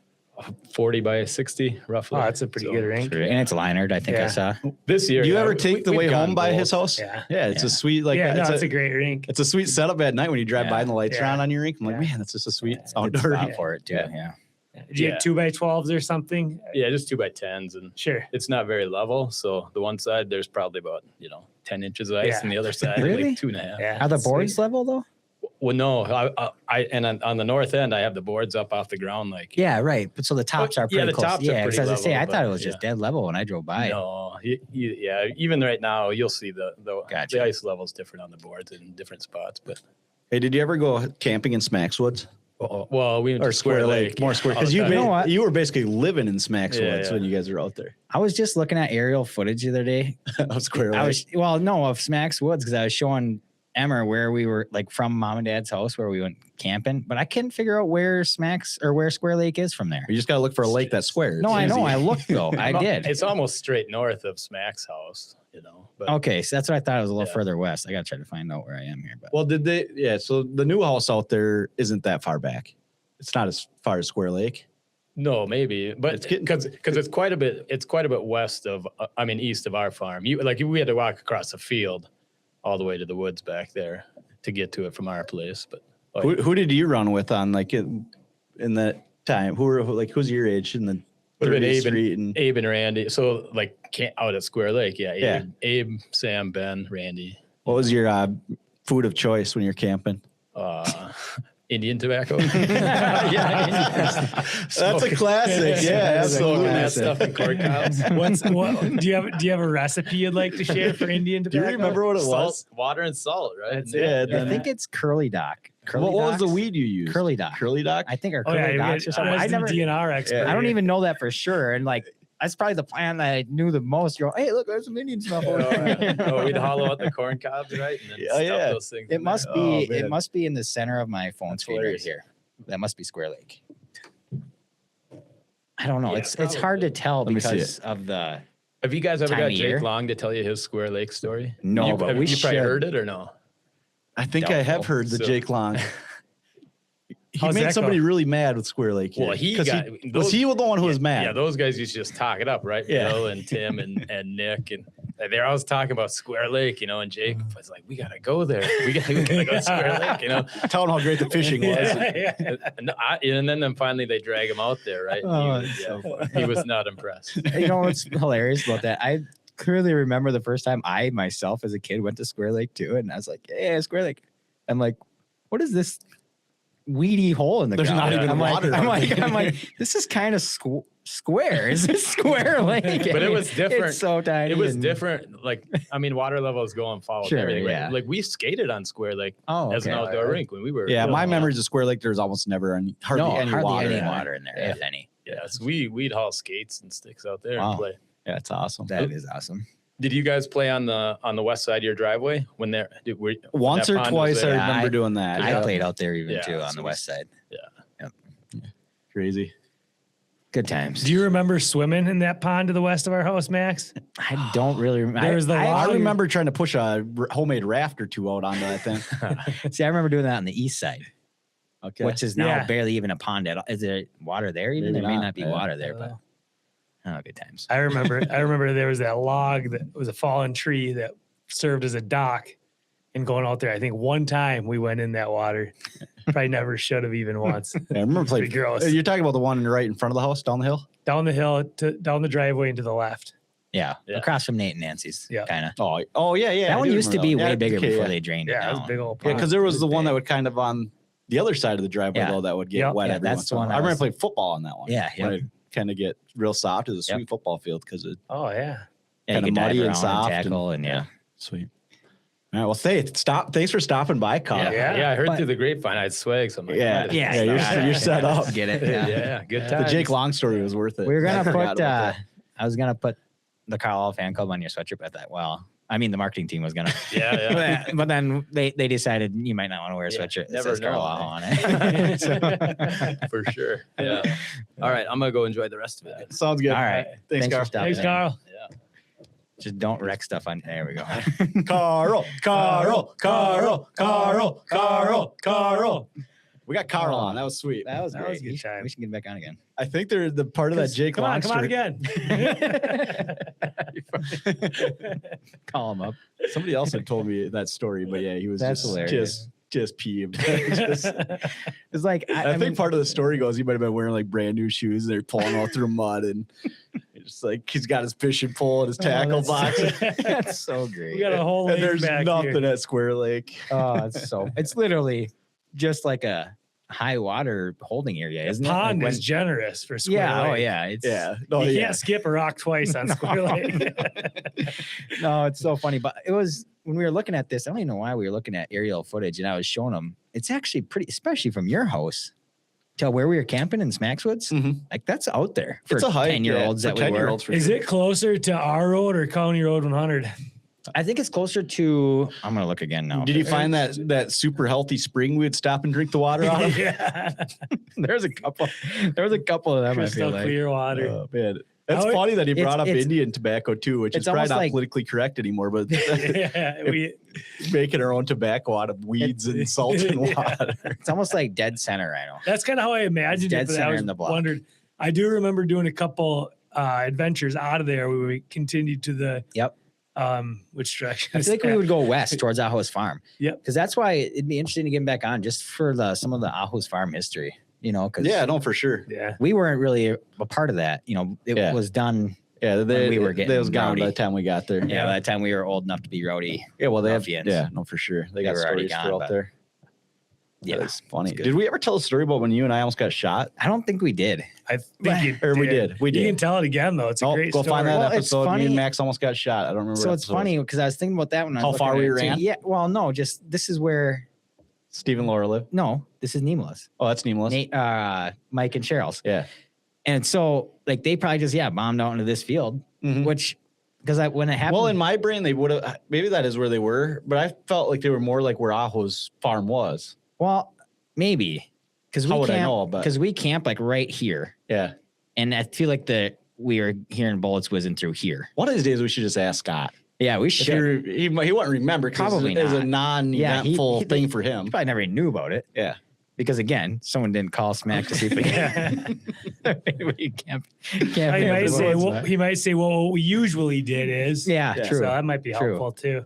40 by 60, roughly. Oh, that's a pretty good rink. And it's linered, I think I saw. This year. Do you ever take the way home by his house? Yeah. Yeah, it's a sweet, like, it's a great rink. It's a sweet setup at night when you drive by and the lights are on your rink. I'm like, man, that's just a sweet outdoor spot for it, too. Yeah. Do you have 2x12s or something? Yeah, just 2x10s. And sure. It's not very level. So the one side, there's probably about, 10 inches of ice, and the other side, like 2.5. Yeah. Are the boards level, though? Well, no, and on the north end, I have the boards up off the ground, like right. But so the tops are pretty close. Tops are pretty as I say, I level, thought it was just dead level when I drove by. No, even right now, you'll see the ice level's different on the boards in different spots. But hey, did you ever go camping in Smacks Woods? Well, we went to Square Lake, more Square, because you were basically living in Smacks Woods when you guys were out there. I was just looking at aerial footage the other day of Square Lake. Of Smacks Woods, because I was showing Emmer where we were, like from Mom and Dad's house where we went camping, but I couldn't figure out where Square Lake is from there. You just got to look for a lake that squares. No, I know. I looked though. I did. It's almost straight north of Smack's house, But, okay, so that's what I thought. It was a little further west. I got to try to find out where I am here. But well, did they? Yeah. So the new house out there isn't that far back. It's not as far as Square Lake. No, maybe, but because it's quite a bit. It's quite a bit west of. East of our farm. We had to walk across the field all the way to the woods back there to get to it from our place. But who did you run with on in that time? Who's your age in the 30th Street and Abe and Randy? So out at Square Lake, Abe, Sam, Ben, Randy. What was your food of choice when you're camping? Indian tobacco. That's a classic. Yeah, absolutely. That stuff in corn cobs. Do you have a recipe you'd like to share for Indian tobacco? Do you remember what it was? Water and salt, right? That's it. I think it's curly dock. What was the weed you used? Curly dock. Curly dock? I think our curly docks or something. I never DNR expert. I don't even know that for sure. And that's probably the plant that I knew the most. You're like, hey, look, there's some Indian stuff over there. We'd hollow out the corn cobs, right? And then stuff those things. It must be. It must be in the center of my phone screen right here. That must be Square Lake. I don't know. It's hard to tell because of the. Have you guys ever got Jake Long to tell you his Square Lake story? No, but you probably heard it or no? I think I have heard the Jake Long. He made somebody really mad with Square Lake. Well, was he the one who was mad? Yeah, those guys used to just talk it up, right? Bill and Tim and Nick, and they're always talking about Square Lake, and Jake was like, "We gotta go there. We gotta go to Square Lake," Tell them how great the fishing was. And then finally they drag him out there, right? He was not impressed. What's hilarious about that? I clearly remember the first time I myself as a kid went to Square Lake too, and I was like, "Yeah, Square Lake." I'm like, "What is this weedy hole in the ground?" Not even water. I'm like, this is kind of square. Is this Square Lake? But it was different. It's so tiny. It was different. Water levels go and follow everything. Yeah. Right? We skated on Square Lake as an outdoor rink when we were. Yeah, my memories of Square Lake, there's almost never hardly any water in there, if any. Yeah, so we'd haul skates and sticks out there and play. Yeah, it's awesome. That is awesome. Did you guys play on the west side of your driveway when there? Once or twice, I remember doing that. I played out there too on the west side. Yeah. Crazy. Good times. Do you remember swimming in that pond to the west of our house, Max? I don't really remember. I remember trying to push a homemade raft or two out onto that thing. See, I remember doing that on the east side. Okay. Which is now barely even a pond at all. Is there water there even? There may not be water there, but good times. I remember there was that log that was a fallen tree that served as a dock, and going out there. I think one time we went in that water. Probably never should have even once. Yeah, I remember playing. Gross. You're talking about the one right in front of the house, down the hill? Down the hill, down the driveway and to the left. Yeah. Across from Nate and Nancy's. Yeah. Kind of. Oh, yeah. That one used to be way bigger before yeah. they drained it. Yeah, that was down. a big old Yeah, pond. because there was the one that would kind of on the other side of the driveway, though, that would get wet. Yeah, every that's once the in a one while. I I remember was- playing football on that one. Yeah, When it kind of get real soft. It was a sweet football field because it Oh, yeah. Yeah, kinda you could dive muddy and around soft tackle and yeah. sweet. All right, well, thanks for stopping by, Carl. Yeah, I heard But- through the grapevine I had swag. So I'm like, Yeah, might yeah, as well you're set up. Get it? stop. Yeah. Yeah, good The time. Jake Long story was worth it. We were I gonna forgot put. about that. I was gonna put the Carlisle fan club on your sweatshirt, but that I mean, the marketing team was gonna. Yeah. but then they decided you might not want to wear a sweatshirt that never says know, Carlisle on it. For sure. Yeah. All right, I'm gonna go enjoy the rest of it. Sounds good. All right. Thanks, for Carl. stopping Thanks, in. Carl. Yeah. Just don't wreck stuff on. There we go. Carl. We got Carl on. That was sweet. That was That great. was a good time. We should get back on again. I think they're the part of that Jake Come Long on story. again. Call him up. Somebody else had told me that story, but yeah, he was That's hilarious. just peeved. It's like I think part of the story goes he might have been wearing like brand new shoes and they're pulling all through mud and it's like he's got his fishing pole and his tackle box. That's so great. We got a whole And lake there's back nothing here. at Square Lake. Oh, it's literally just like a high water holding area, isn't it? Pond Like is generous for Square yeah, Lake. oh yeah. It's Yeah. No, You yeah. can't skip a rock twice on Square Lake. no, it's so funny. But it was when we were looking at this, I don't even know why we were looking at aerial footage and I was showing them. It's actually pretty, especially from your house to where we were camping in Smackswoods. Mhm. Like that's out there for It's a hike. 10-year-olds that we were. 10-year-olds for Is sure. it closer to our road or County Road 100? I think it's closer to, I'm going to look again now. Did you find that super healthy spring we would stop and drink the water out of? Yeah. There's a couple of them. I Crystal feel like. clear water. Oh, man. That's I would- funny that he brought up it's- Indian tobacco too, which it's is probably almost not like- politically correct anymore, but Yeah, making our own tobacco out of weeds and salt and Yeah. water. It's almost like dead center, I know. that's kind of how I imagined Dead it, but I center was in the block. wondered. I do remember doing a couple adventures out of there where we continued to the Yep. Which direction? I is feel like we that? would go west towards Aho's farm. Yep. Because that's why it'd be interesting to get him back on just for some of the Aho's farm history, because Yeah, no, for sure. Yeah. we weren't really a part of that. It Yeah. was done. Yeah, we were getting they was gone rowdy. by the time we got there. Yeah, by the time we were old enough to be rowdy. Yeah, well, they have. Ruffians. Yeah, no, for sure. They got were already stories gone, for out but- there. Yeah, That's funny. it's good. Did we ever tell a story about when you and I almost got shot? I don't think we did. I think you Or we did. We You did. can tell it again though. It's a Oh, great go story. find that Well, it's episode. Me funny- and Max almost got shot. I don't remember. So what it's episode. funny because I was thinking about that when I was How looking far at we it, too. ran? Yeah, well, no, just this is where Steve and Laura live. no, this is Niemela's. Oh, that's Niemela's. Nate, Mike and Cheryl's. Yeah. And so like they probably just bombed out into this field, Mhm. which because when it happened, Well, in my brain, they would have. Maybe that is where they were, but I felt like they were more like where Aho's farm was. well, maybe because How we would I camp know, but- because we camp like right here, Yeah. and I feel like we were hearing bullets whizzing through here. One of these days, we should just ask Scott. Yeah, we If should. he wouldn't remember. 'Cause Probably it's a not. non-eventful he- thing for him. He probably never even knew about it. Yeah. Because again, someone didn't call Smack to see if we camp. He might say, well, what we usually did is. Yeah, Yeah. true. So that might be True. helpful too.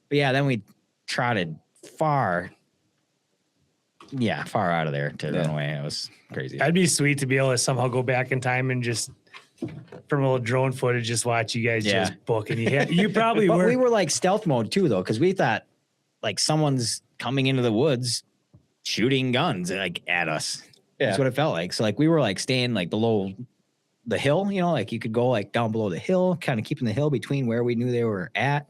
But yeah, then we trotted far out of there to run away. It was crazy. That'd be sweet to be able to somehow go back in time and just from a little drone footage, just watch you guys Yeah. just book. And you probably But were. we were like stealth mode too, though, because we thought like someone's coming into the woods shooting guns like at us. Yeah. That's what it felt like. So like we were like staying like below the hill, like you could go like down below the hill, kind of keeping the hill between where we knew they were at.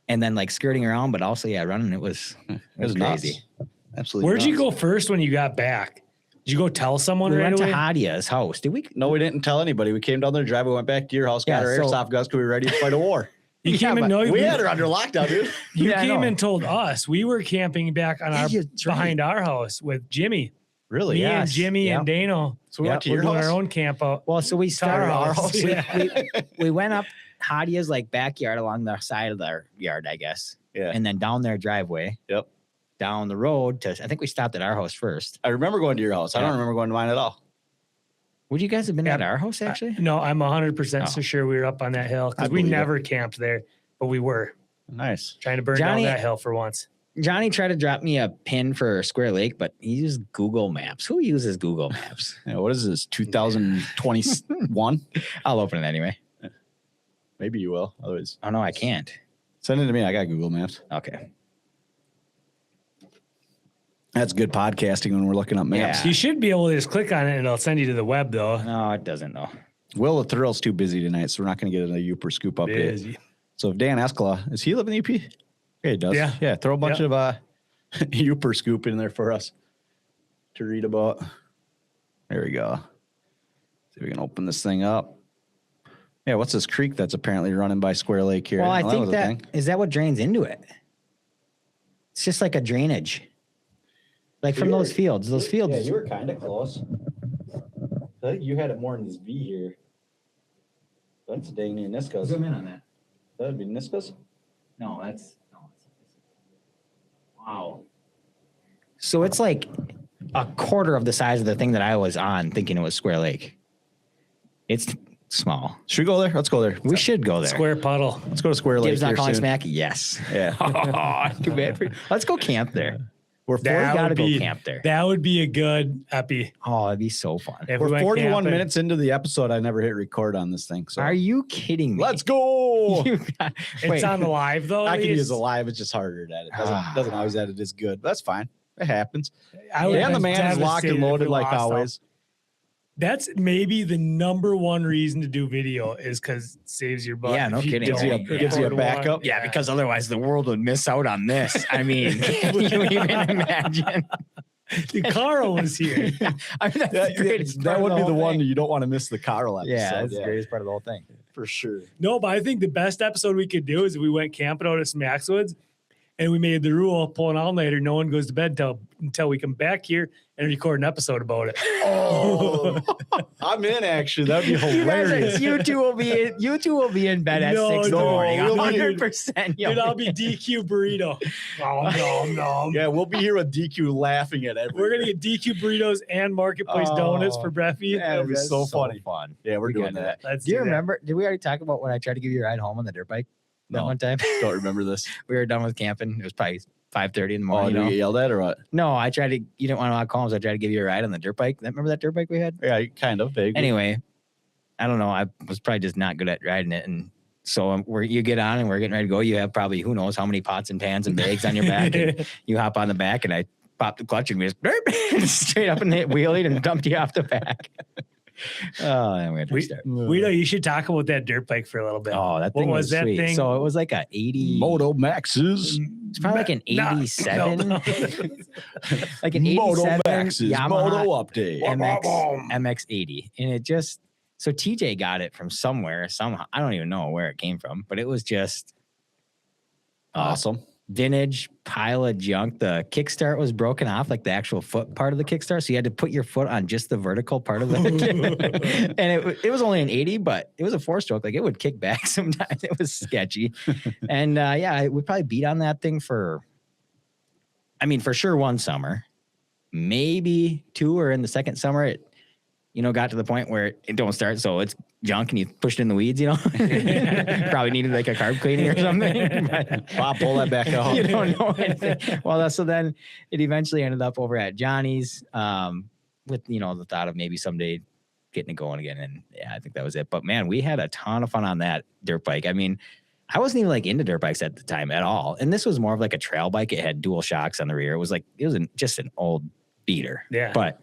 And then like skirting around, but also running. It was nuts. crazy. Absolutely. Where'd you nuts. go first when you got back? Did you go tell someone We right went to away? Hadia's house. Did we? No, we didn't tell anybody. We came down there, driving, went back to your house, got Yeah, our so- airsoft guns because we were ready to fight a war. You came but and no, We had her under lockdown, dude. you Yeah, I came know. and told us we were camping back on Yeah, our that's right. behind our house with Jimmy. Really? Me Yeah. and Jimmy Yep. and Dano. So we Yep. went to We're your doing house. our own camp out. Well, so we started our house. Yeah. we went up Hadia's like backyard along the side of their yard, I guess. Yeah. And then down their driveway. Yep. Down the road to I think we stopped at our house first. I remember going to your house. I don't Yeah. remember going to mine at all. Would you guys have been Yeah. at our house actually? No, I'm 100% Oh. so sure we were up on that hill I because we believe it. never camped there, but we were Nice. trying to burn Johnny- down that hill for once. Johnny tried to drop me a pin for Square Lake, but he used Google Maps. Who uses Google Maps? Yeah, what is this, 2021? I'll open it anyway. Maybe you will. Otherwise, Oh, no, I can't. send it to me. I got Google Maps. Okay. That's good podcasting when we're looking up maps. Yeah. You should be able to just click on it and it'll send you to the web, though. No, it doesn't, though. Will the Thrill's too busy tonight, so we're not going to get a Uper scoop update. Busy. So if Dan Eskala, does he live in the UP? Yeah, he does. Yeah. Yeah, throw a bunch of Uper scoop in there for us to read about. There we go. See if we can open this thing up. Yeah, what's this creek that's apparently running by Square Lake here? Well, I think was a thing. is that what drains into it? It's just like a drainage. Like from those fields. Those fields. Yeah, you were kind of close. I think you had it more in this V here. That's dang near Niska's. Zoom in on that. That would be Niska's? No. Wow. So it's like a quarter of the size of the thing that I was on thinking it was Square Lake. It's small. Should we go there? Let's go there. We should go there. Square puddle. Let's go to Square Lake Gibbs not here calling soon. smack? Yes. Yeah. Too bad for you. Let's go camp there. We're We gotta go camp there. That would be a good epi. Oh, it'd be so fun. If we We're went 41 camping. minutes into the episode. I never hit record on this thing. So Are you kidding me? let's go. You got- It's wait. on the live, though. I at can least. use a live. It's just harder to edit. Doesn't always edit as good. But that's fine. It happens. I would And the have man is locked and devastated if loaded we like lost always. them. That's maybe the number one reason to do video is because it saves your butt. Yeah, no if you kidding. don't Gives you a record backup. one. Yeah, because otherwise the world would miss out on this. I mean, can you even imagine? Carl was here. I mean, that's the greatest part That of would be whole the one thing. that you don't want to miss the Carl episode. Yeah, that's the greatest part of the whole thing. for sure. No, but I think the best episode we could do is if we went camping out at Smackswoods and we made the rule pulling all nighter. No one goes to bed until we come back here and record an episode about it. Oh, I'm in. Actually, that'd be hilarious. You two will be in bed at No, 6 in the no, morning. we'll be- 100%. Dude, I'll be DQ burrito. Nom, nom, nom. Yeah, we'll be here with DQ laughing at everything. We're gonna get DQ burritos and Marketplace donuts for Breffy. That'd be That's so funny. fun. Yeah, we're We doing gotta do that. Let's Do you that. remember? Did we already talk about when I tried to give you a ride home on the dirt bike that No. one time? Don't remember this. We were done with camping. It was probably 5:30 in the Oh, morning. did you you know? get yelled at or what? No, I tried to. You didn't want to call him, so I tried to give you a ride on the dirt bike. Remember that dirt bike we had? Yeah, kind of big. Anyway, I don't know. I was probably just not good at riding it, and so you get on and we're getting ready to go. You have probably who knows how many pots and pans and bags on your back. And you hop on the back, and I popped the clutch and we just straight up and hit wheelied and dumped you off the back. Oh, and we had to restart. Guido, you should talk about that dirt bike for a little bit. Oh, that What thing was that sweet. thing? So it was like a 80. Moto Maxes. It's probably like an No, 87. no. Like an 87 Moto Maxes. Yamaha Moto update. MX80. And it just, so TJ got it from somewhere, somehow. I don't even know where it came from, but it was just Awesome. vintage pile of junk. The kickstart was broken off, like the actual foot part of the kickstart. So you had to put your foot on just the vertical part of the and it was only an 80, but it was a 4-stroke. Like it would kick back sometimes. It was sketchy. And yeah, we probably beat on that thing for sure one summer, maybe 2, or in the second summer, it, got to the point where it don't start. So it's junk and you pushed in the weeds, probably needed like a carb cleaning or something. But Wow, pull that back out. you don't know anything. Well, so then it eventually ended up over at Johnny's with, the thought of maybe someday getting it going again. And yeah, I think that was it. But man, we had a ton of fun on that dirt bike. I mean, I wasn't even like into dirt bikes at the time at all. And this was more of like a trail bike. It had dual shocks on the rear. It was just an old beater. Yeah. But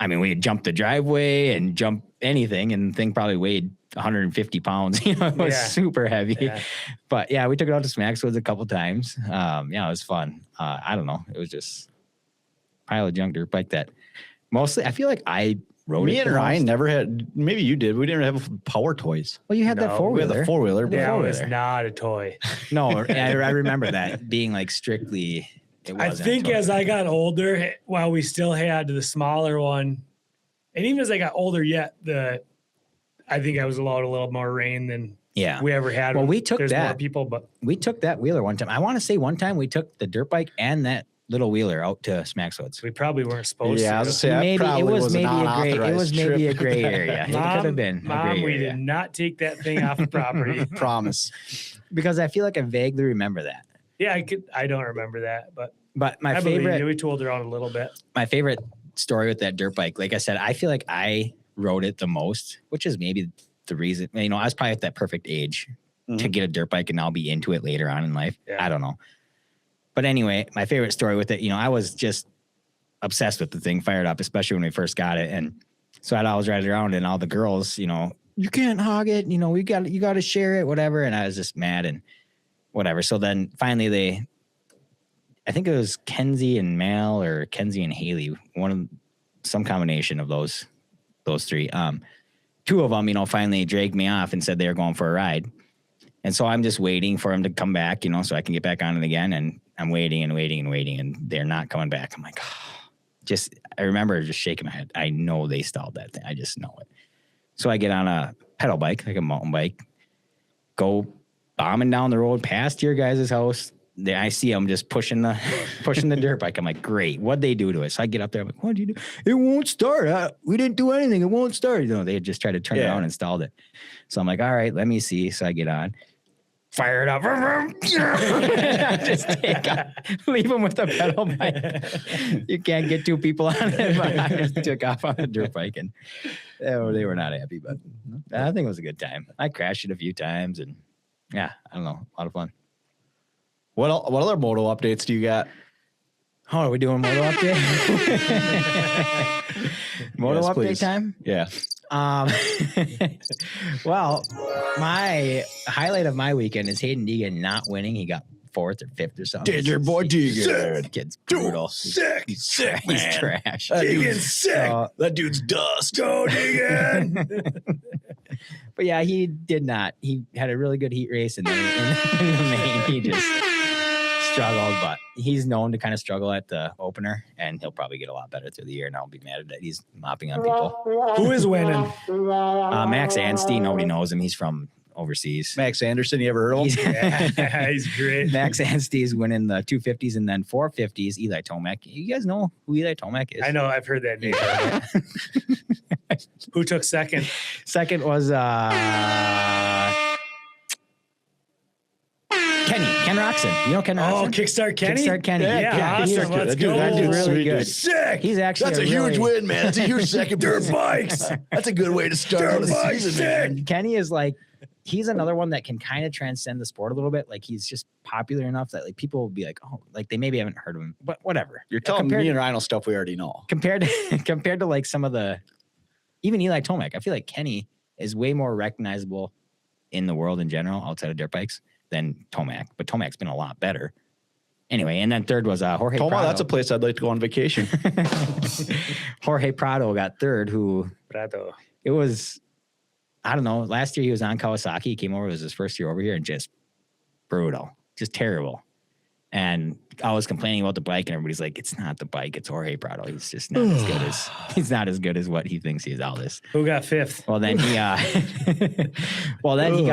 I mean, we had jumped the driveway and jumped anything, and the thing probably weighed 150 pounds. It was super heavy. Yeah. But yeah, we took it out to Smackswoods a couple times. Yeah, it was fun. I don't know. It was just a pile of junk dirt bike that mostly, I feel like I rode Me it. and the Ryan most. never had, maybe you did. We didn't have power toys. Well, you had that No, four We had wheeler. the 4-wheeler. but- That was four-wheeler. not a toy. No, I remember that being like strictly. It I wasn't a think toy. as I got older, while we still had the smaller one, and even as I got older I think I was allowed a little more reign than yeah. we ever had. Well, we took There's more that. people, but We took that wheeler one time. I want to say one time we took the dirt bike and that little wheeler out to Smackswoods. we probably weren't supposed Yeah, I to. was gonna say, that Maybe it probably was an maybe a gray. It unauthorized was maybe a trip. gray area. It could have been a Mom, gray we area. did not take that thing off the property. Promise. Because I feel like I vaguely remember that. Yeah, I don't remember that, but my I favorite, we told around a little bit. My favorite story with that dirt bike, like I said, I feel like I rode it the most, which is maybe the reason, I was probably at that perfect age to get a dirt bike and I'll be into it later on in life. Yeah. I don't know. But anyway, my favorite story with it, I was just obsessed with the thing, fired up, especially when we first got it. And so I'd always ride it around and all the girls, you can't hog it, you got to share it, whatever. And I was just mad and whatever. So then finally I think it was Kenzie and Mal or Kenzie and Haley, some combination of those three. Two of them, finally dragged me off and said they were going for a ride. And so I'm just waiting for them to come back, so I can get back on it again. And I'm waiting and they're not coming back. I'm like, I remember just shaking my head. I know they stalled that thing. I just know it. So I get on a pedal bike, like a mountain bike, go bombing down the road past your guys' house. There, I see them just pushing the dirt bike. I'm like, great. What'd they do to it? So I get up there. I'm like, what'd you do? It won't start. We didn't do anything. It won't start. They had just tried to turn it on and installed it. So I'm like, all right, let me see. So I get on, fire it up. Just take off. Leave them with the pedal bike. You can't get two people on it. But I just took off on the dirt bike and they were not happy. But I think it was a good time. I crashed it a few times and I don't know, a lot of fun. What other moto updates do you got? Oh, are we doing moto update? Moto update please. Time? Yeah. Well, my highlight of my weekend is Hayden Deegan not winning. He got 4th or 5th or something. Did your boy Deegan? The kid's brutal. He's sick, man. He's trash. Deegan's sick. That dude's dust. Go, Deegan. But yeah, he did not. He had a really good heat race, and then in the main, he just struggled. But he's known to kind of struggle at the opener, and he'll probably get a lot better through the year. And I'll be mad that he's mopping on people. Who is winning? Max Anstey. Nobody knows him. He's from overseas. Max Anderson. You ever heard of him? He's great. Max Anstey is winning the 250s and then 450s. Eli Tomac. You guys know who Eli Tomac is? I know. I've heard that name. Who took second? Second was Ken Roxon. You know Ken Roxon? Oh, Kickstart Kenny? Kickstart Kenny. Yeah, awesome. Let's go. That dude's really good. Sick. He's actually That's a huge win, man. It's a huge second. Dirt bikes. That's a good way to start the season, man. Kenny is he's another one that can kind of transcend the sport a little bit. Like he's just popular enough that people will be like, oh, like they maybe haven't heard of him, but whatever. You're telling me and Rhino stuff we already know. Compared to like some of the, even Eli Tomac, I feel like Kenny is way more recognizable in the world in general outside of dirt bikes than Tomac, but Tomac's been a lot better. Anyway, and then third was Jorge Prado. That's a place I'd like to go on vacation. Jorge Prado got third, it was, I don't know, last year he was on Kawasaki. He came over, it was his first year over here, and just brutal, just terrible. And I was complaining about the bike, and everybody's like, it's not the bike, it's Jorge Prado. He's just not as good as what he thinks he is. All this. Who got 5th? Well, then he got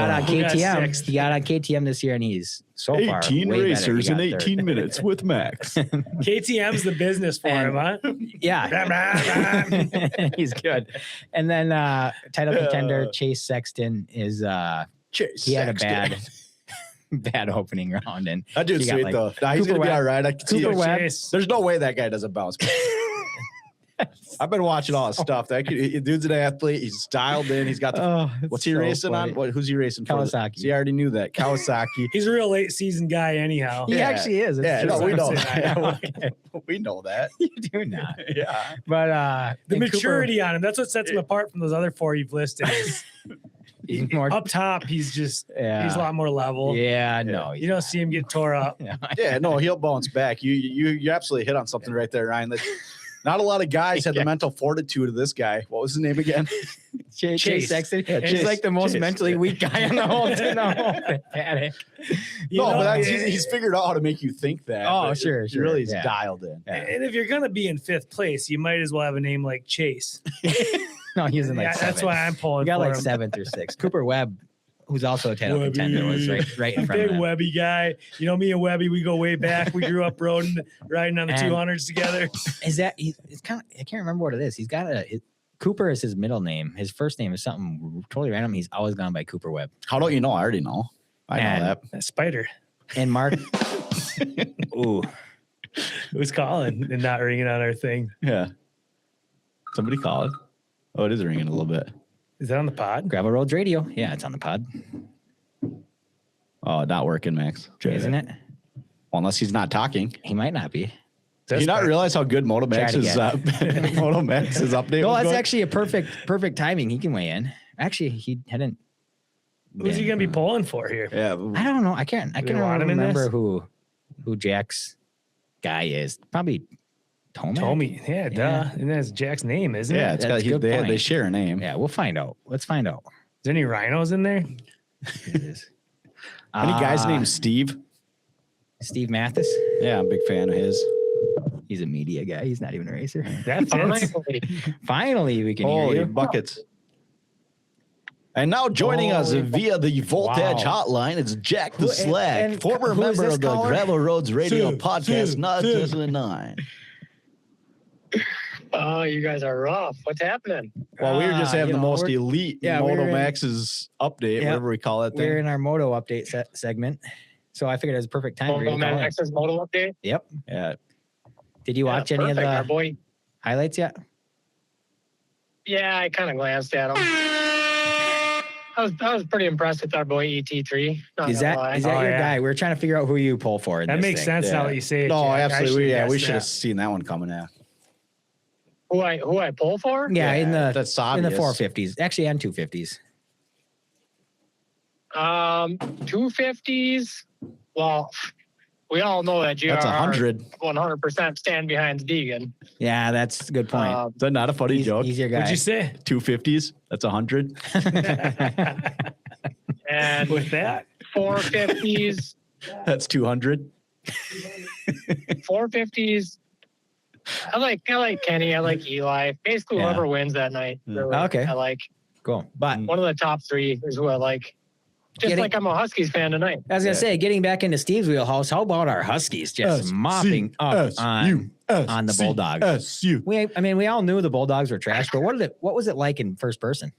on KTM. He got on KTM this year, and he's so far 18 racers in 18 minutes with Max. KTM's the business for him, huh? Yeah. He's good. And then title contender Chase Sexton is he had a bad opening round, and that dude's sweet though. He's gonna be all right. I can see there's no way that guy doesn't bounce back. I've been watching all his stuff. That dude's an athlete. He's dialed in. He's got what's he racing funny. On? Who's he racing for? Kawasaki. See, I already knew that. Kawasaki. He's a real late season guy anyhow. He actually is. Yeah, no, we know that. We know that. You do not. Yeah. But the maturity on him, that's what sets him apart from those other 4 you've listed. More up top, he's just he's a lot more level. Yeah, no, you don't see him get tore up. Yeah, no, he'll bounce back. You absolutely hit on something right there, Ryan. Not a lot of guys had the mental fortitude of this guy. What was his name again? Chase Sexton. Yeah, he's like the most mentally weak guy on the whole paddock. But he's figured out how to make you think that. Oh, sure. He really is dialed in. Yeah. And if you're gonna be in 5th place, you might as well have a name like Chase. No, he isn't like 7th. That's why I'm pulling. He got for like him. 7th or 6th. Cooper Webb, who's also a title contender, was right in front of him. Big Webby guy. You know, me and Webby, we go way back. We grew up riding on the 200s together. Is that? It's kind of. I can't remember what it is. He's got Cooper is his middle name. His first name is something totally random. He's always gone by Cooper Webb. How don't you know? I already know. I know that. Spider. And Mark. Ooh. Who's calling and not ringing on our thing? Yeah. Somebody call it. Oh, it is ringing a little bit. Is that on the pod? Gravel Roads Radio. Yeah, it's on the pod. Oh, not working, Max. Isn't it? Well, unless he's not talking. He might not be. Did you not realize how good MotoMax's MotoMax's update No, was that's going? actually a perfect timing. He can weigh in. Actually, he hadn't. Who's he going to be pulling for here? Yeah. I don't know. I can't want him in remember this? who Jack's guy is. Probably Tomac. Tommy. Yeah, duh. And that's Jack's name, isn't Yeah, it? it's That's got a good they point. share a name. Yeah, we'll find out. Let's find out. Is there any rhinos in there? Any guys named Steve? Steve Mathis. Yeah, I'm a big fan of his. He's a media guy. He's not even a racer. That's it. Finally, we can Holy hear you. buckets. And now joining us via the Voltage hotline, it's Jack the Slack, and former who is member this of the caller? Gravel Roads Radio Podcast, not 2009. Oh, you guys are rough. What's happening? Well, we were just having the most we're- elite yeah, we were in- MotoMax's update, Yeah. whatever we call it. We're Thing. in our moto update segment, so I figured it was a perfect time for you to call in. Access modal update. Yep. Yeah. Did you watch any of Our the boy. highlights yet? Yeah, I kind of glanced at him. I was pretty impressed with our boy ET3. Not Is gonna that lie. your yeah. guy? We're trying to figure out who you pull for. In That this makes thing. sense Yeah. now that you say it. No, Jack. I absolutely. Yeah, we guessed should have that. seen that one coming out. who I pull for? Yeah, in the that's in the obvious. 450s, actually, and 250s. 250s. Well, we all know that GR That's 100. 100% stand behind Deegan. Yeah, that's a good point. Is that not a funny joke? He's your guy. What'd you say? 250s. That's 100. And With that? 450s. That's 200. 450s. I like Kenny. I like Eli. Basically, Yeah. whoever wins that night. Really, Okay. I like Cool. But one of the top three is who I like. Just Getting- like I'm a Huskies fan tonight. I was gonna say, getting back into Steve's wheelhouse, how about our Huskies just mopping up on the Bulldogs? SU. We all knew the Bulldogs were trash, but what was it like in first person?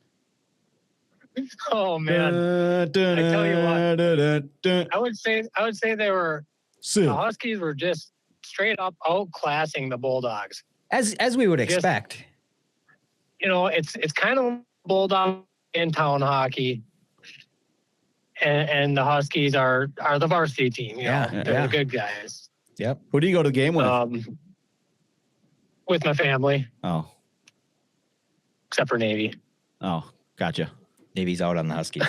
Oh man, I tell you I would say the Huskies were just straight up outclassing the Bulldogs. As we would expect. You know, it's kind of Bulldog in town hockey. And the Huskies are the varsity team. You know? They're the good guys. Yep. Who do you go to the game with? With my family, Oh, except for Navy. oh, gotcha. Navy's out on the Huskies.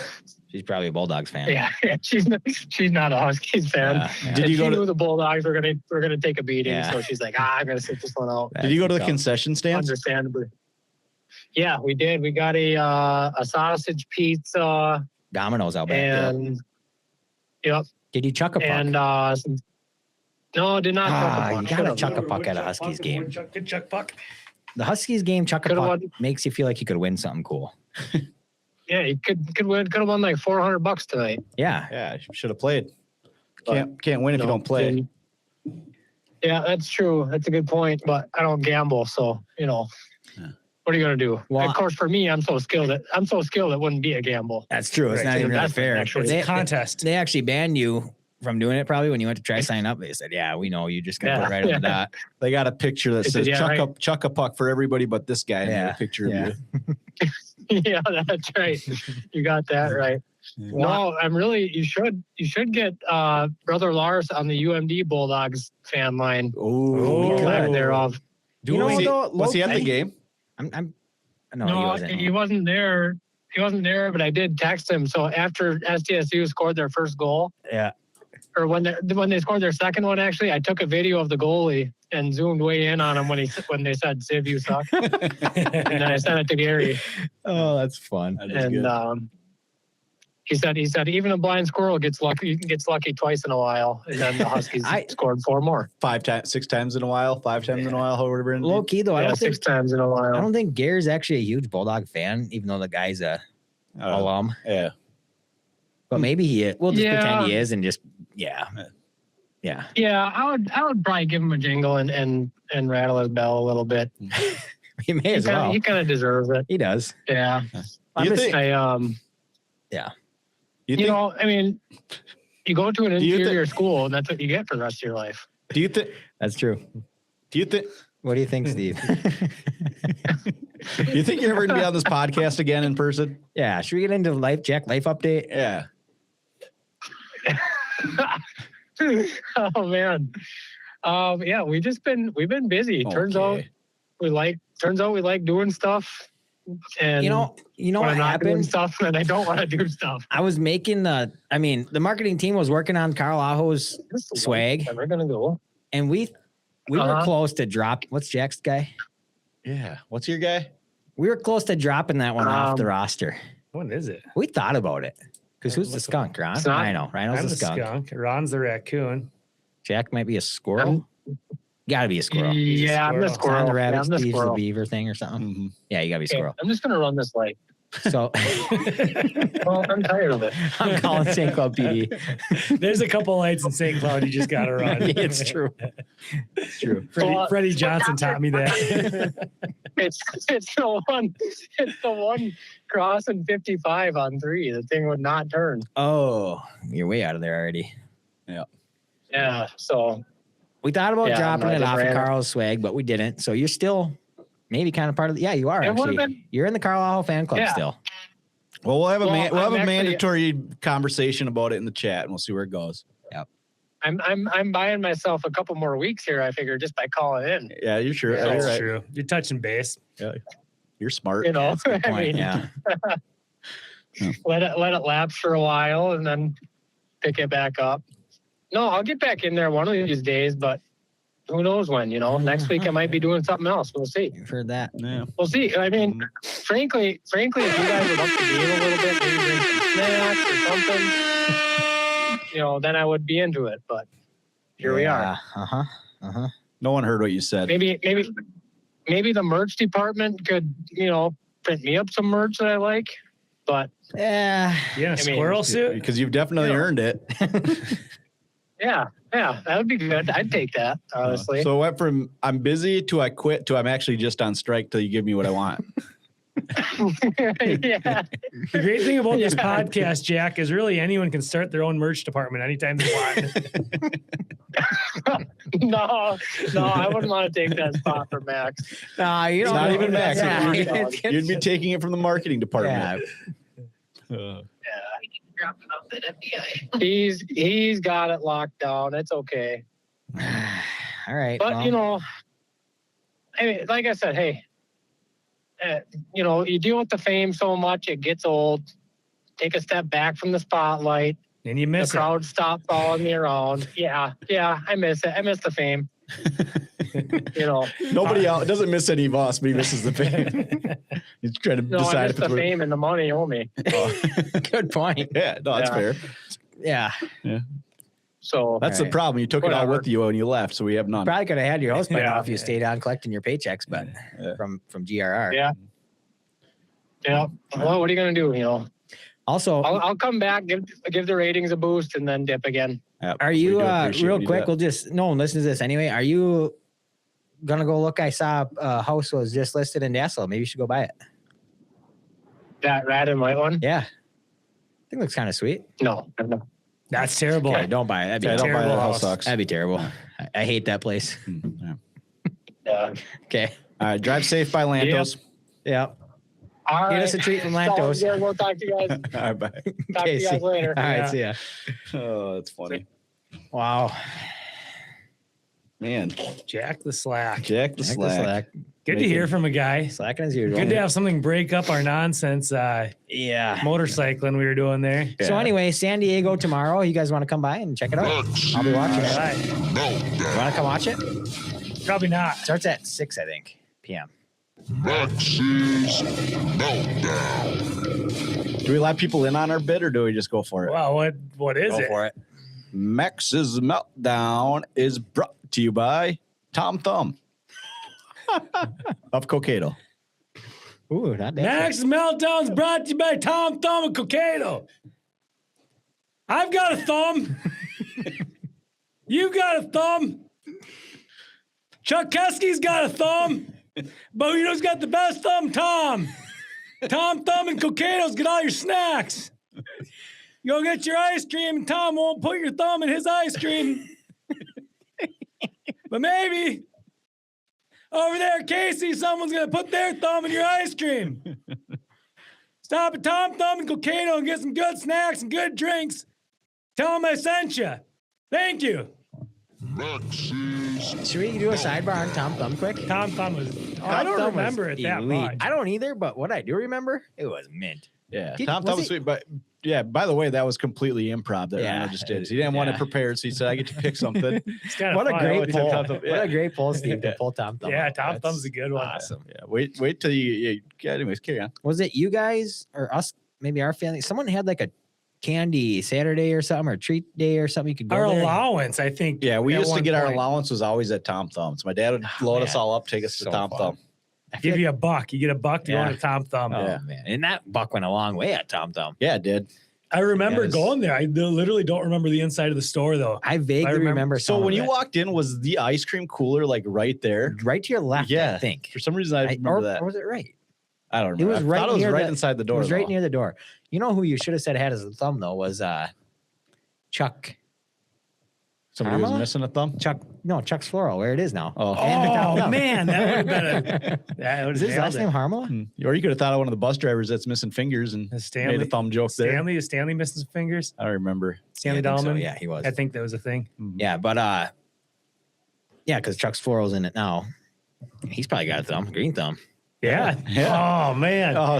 She's probably a Bulldogs fan. Yeah, she's not a Huskies fan. Yeah. Did And you she go knew to? the Bulldogs were gonna take a beating, Yeah. so she's like, I'm gonna sit this one out. Did you go to the That's concession stands? Understandably. Yeah, we did. We got a sausage pizza Domino's out back. and yep, Did you chuck a puck? and no, did not. You gotta chuck a puck at a Huskies game. Good chuck puck. The Huskies game, chuck a Could've puck won. makes you feel like you could win something cool. Yeah, you could have won like $400 tonight. Yeah. Yeah, you should have played. Can't win if you don't play. didn't. Yeah, that's true. That's a good point. But I don't gamble, so what are you gonna do? Well, of course, for me, I'm so skilled. It wouldn't be a gamble. That's true. It's Right, not so even really that's fair. actually- It's They- a contest. They actually banned you from doing it probably when you went to try sign up. They said, yeah, we know you just gonna put right on the dot. They got a picture that They says said, yeah, chuck a puck for everybody but this guy. And Yeah, a picture yeah. of you. Yeah, that's right. You got that right. No, I'm really. You should get Brother Lars on the UMD Bulldogs fan line. Oh, Lack thereof. You know, was he, though, was he at the low-key- game? No, he wasn't. he wasn't there. He wasn't there, but I did text him. So after SDSU scored their first goal, Yeah. or when they scored their second one, actually, I took a video of the goalie and zoomed way in on him when they said, "Siv, you suck," and then I sent it to Gary, Oh, that's fun. That is good. and he said even a blind squirrel gets lucky twice in a while, and then the Huskies scored 4 more. 6 times in a while, 5 times in a while, however. Low key though, Yeah, 6 times in a I while. don't think Gary's actually a huge Bulldog fan, even though the guy's a alum. Yeah. But maybe he is. We'll just Yeah. pretend he is and just yeah. Yeah, I would probably give him a jingle and rattle his bell a little bit. He may as well. He kind of deserves it. He does. Yeah. You think- I You you think? know, I mean, You go to an inferior school, and that's what you get for the rest of your life. Do you think That's true. Do you think? What do you think, Steve? You think you're ever gonna be on this podcast again in person? Yeah. Should we get into life update? Yeah. Oh man. Yeah, we've been busy. Okay. Turns out we like doing stuff. And You know when what I'm not doing happened? stuff, and I don't want to do stuff. I was making the marketing team was working on Carl Aho's swag, We're gonna go. and we were close to drop. What's Jack's guy? Yeah. What's your guy? We were close to dropping that one off the roster. What is it? We thought about it. Because who's the skunk, Ron? It's not- I know. Rhino's I'm the skunk. Ron's the raccoon. Jack might be a squirrel. Gotta be a squirrel. Yeah, I'm the squirrel. squirrel. Ron the Yeah, rabbit, I'm the Steve's the squirrel. beaver thing or something. Mhm. Yeah, you gotta be Okay, squirrel. I'm just gonna run this light. So Well, I'm tired of it. I'm calling St. Cloud PD. There's a couple lights in St. Cloud you just got to run. It's true. It's true. Freddie Johnson taught me that. It's the one crossing 55 on 3. The thing would not turn. Oh, you're way out of there already. Yeah, so We thought about Yeah, dropping no, I it just off of ran it. Carl's swag, but we didn't. So you're still maybe kind of part of the. Yeah, you are It would've actually. been- You're in the Carl Aho fan club Yeah. still. Well, we'll have Well, we'll have I'm a actually- mandatory conversation about it in the chat, and we'll see where it goes. I'm buying myself a couple more weeks here. I figure just by calling in, Yeah, you're sure. Yeah, You're That's right. true. You're touching base. You're smart. you know. Good I point. mean, Yeah. let it lapse for a while and then pick it back up. No, I'll get back in there one of these days, but who knows when? You know, next week I might be doing something else. We'll see. You've heard that. Yeah. We'll see. I mean, frankly, if you guys would up the game a little bit, maybe bring some snacks or something, you know, then I would be into it. But here we are. Uh-huh. No one heard what you said. Maybe the merch department could, you know, print me up some merch that I like. But Yeah. You in a I mean, squirrel suit? Because you've definitely earned it. yeah, that would be good. I'd take that, honestly. So it went from I'm busy to I quit to I'm actually just on strike till you give me what I want. Yeah. The great thing about this Yeah. podcast, Jack, is really anyone can start their own merch department anytime they want. No, I wouldn't want to take that spot for Max. Nah, you It's don't not know. even Max. Yeah. You'd be taking it from the marketing department. Yeah. He's got it locked down. It's okay. All right. But well, you know, I mean, like I said, hey, you know, you deal with the fame so much, it gets old. Take a step back from the spotlight. And you The miss it. crowd stopped following me around. Yeah, I miss it. I miss the fame. You know, Nobody else doesn't miss any of us, but he misses the fame. He's trying to no, I decide miss if the it's fame and the money only. good point. Yeah, no, that's Yeah. fair. Yeah. So That's the Right. problem. You took it all Whatever. with you when you left, so we have none. Probably could have had your house by Yeah. now if you stayed on collecting your paychecks, but Yeah. from GRR. yeah. Well, what are you gonna do? You know, Also, I'll come back, give the ratings a boost, and then dip again. Yep, are we you do appreciate real when you do quick? that. We'll just no one listens to this anyway. Are you gonna go look? I saw a house was just listed in Dassel. Maybe you should go buy it. That red and white one? Yeah, I think it looks kind of sweet. No. That's terrible. Okay, don't buy it. That'd be Yeah, don't buy terrible that. House house. sucks. That'd be terrible. I hate that place. Yeah. Yeah. Okay. All right, drive safe by Lantos. Yeah. All Get us a treat from Sounds Lantos. good. We'll talk to you guys. All right, bye. Talk to you guys later. All right. Yeah. See ya. Oh, that's funny. Wow. Man, Jack the Slack. Jack the Slack. Good to hear from a guy. Slacking as usual. Good to have something break up our nonsense Yeah. motorcycling we were doing there. So Yeah. anyway, San Diego tomorrow. You guys want to come by and check it out? I'll be watching it. Right. You want to come watch it? Probably not. Starts at 6, I think, p.m. Max's Meltdown. Do we let people in on our bid or do we just go for it? Wow, what is Go it? for it. Max's Meltdown is brought to you by Tom Thumb of Cokato. Ooh, not that. Max Meltdowns brought to you by Tom Thumb and Cokato. I've got a thumb. You got a thumb. Chuck Kesky's got a thumb. But you know who's got the best thumb? Tom. Tom Thumb and Cocato's get all your snacks. go get your ice cream, and Tom won't put your thumb in his ice cream. But maybe over there, Casey, someone's going to put their thumb in your ice cream. Stop at Tom Thumb and Volcano and get some good snacks and good drinks. Tell them I sent you. Thank you. Should we do a sidebar on Tom Thumb quick? Tom Thumb was, I don't remember it that much. I don't either, but what I do remember, it was mint. Yeah, Tom Thumb was sweet, but yeah, by the way, that was completely improv that Rhino just did. He didn't want to prepare, so he said, I get to pick something. What a great pull. What a great pull, Steve, to pull Tom Thumb. Yeah, Tom Thumb's a good one. Awesome. Yeah, wait till you anyways, carry on. Was it you guys or us, maybe our family? Someone had like a candy Saturday or something, or treat day or something. You could go our there. Allowance, I think. Yeah, we used to get our allowance was always at Tom Thumb's. My dad would load us all up, take us to Tom Thumb. Give you a buck. You get a buck to go to Tom Thumb. Oh, man. And that buck went a long way at Tom Thumb. Yeah, it did. I remember going there. I literally don't remember the inside of the store, though. I vaguely remember. So when you walked in, was the ice cream cooler like right there? Right to your left, I think. For some reason, I remember that. Or was it right? I don't remember. It was right. I thought it was right inside the door. It was right near the door. You know who you should have said had as a thumb, though, was Chuck. Somebody was missing a thumb? Chuck's Floral, where it is now. Oh man, that would have been is his last name Harmala? Or you could have thought of one of the bus drivers that's missing fingers and made a thumb joke there. Is Stanley missing some fingers? I don't remember. Stanley Dahlman? So. Yeah, he was. I think that was a thing. Yeah, but yeah, because Chuck's Floral's in it now. He's probably got a thumb, green thumb. Yeah. Oh man. Oh,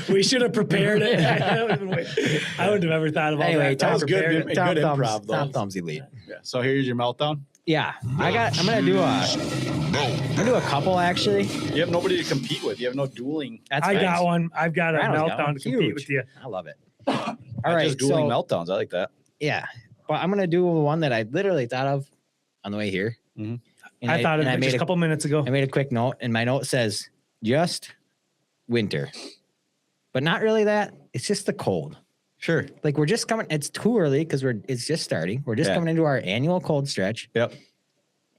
we should have prepared it. I wouldn't have ever thought of all that. That was good. Good improv, though. Tom Thumb's elite. Yeah. So here's your meltdown. Yeah, I'm gonna do a couple actually. You have nobody to compete with. You have no dueling. I got one. I've got a meltdown to compete with you. I love it. All right, just dueling meltdowns. I like that. Yeah, but I'm gonna do one that I literally thought of on the way here. Mm-hmm. I thought of it just a couple minutes ago. I made a quick note, and my note says just winter, but not really that. It's just the cold. Sure. Like we're just coming. It's too early because it's just starting. We're just coming into our annual cold stretch. Yep.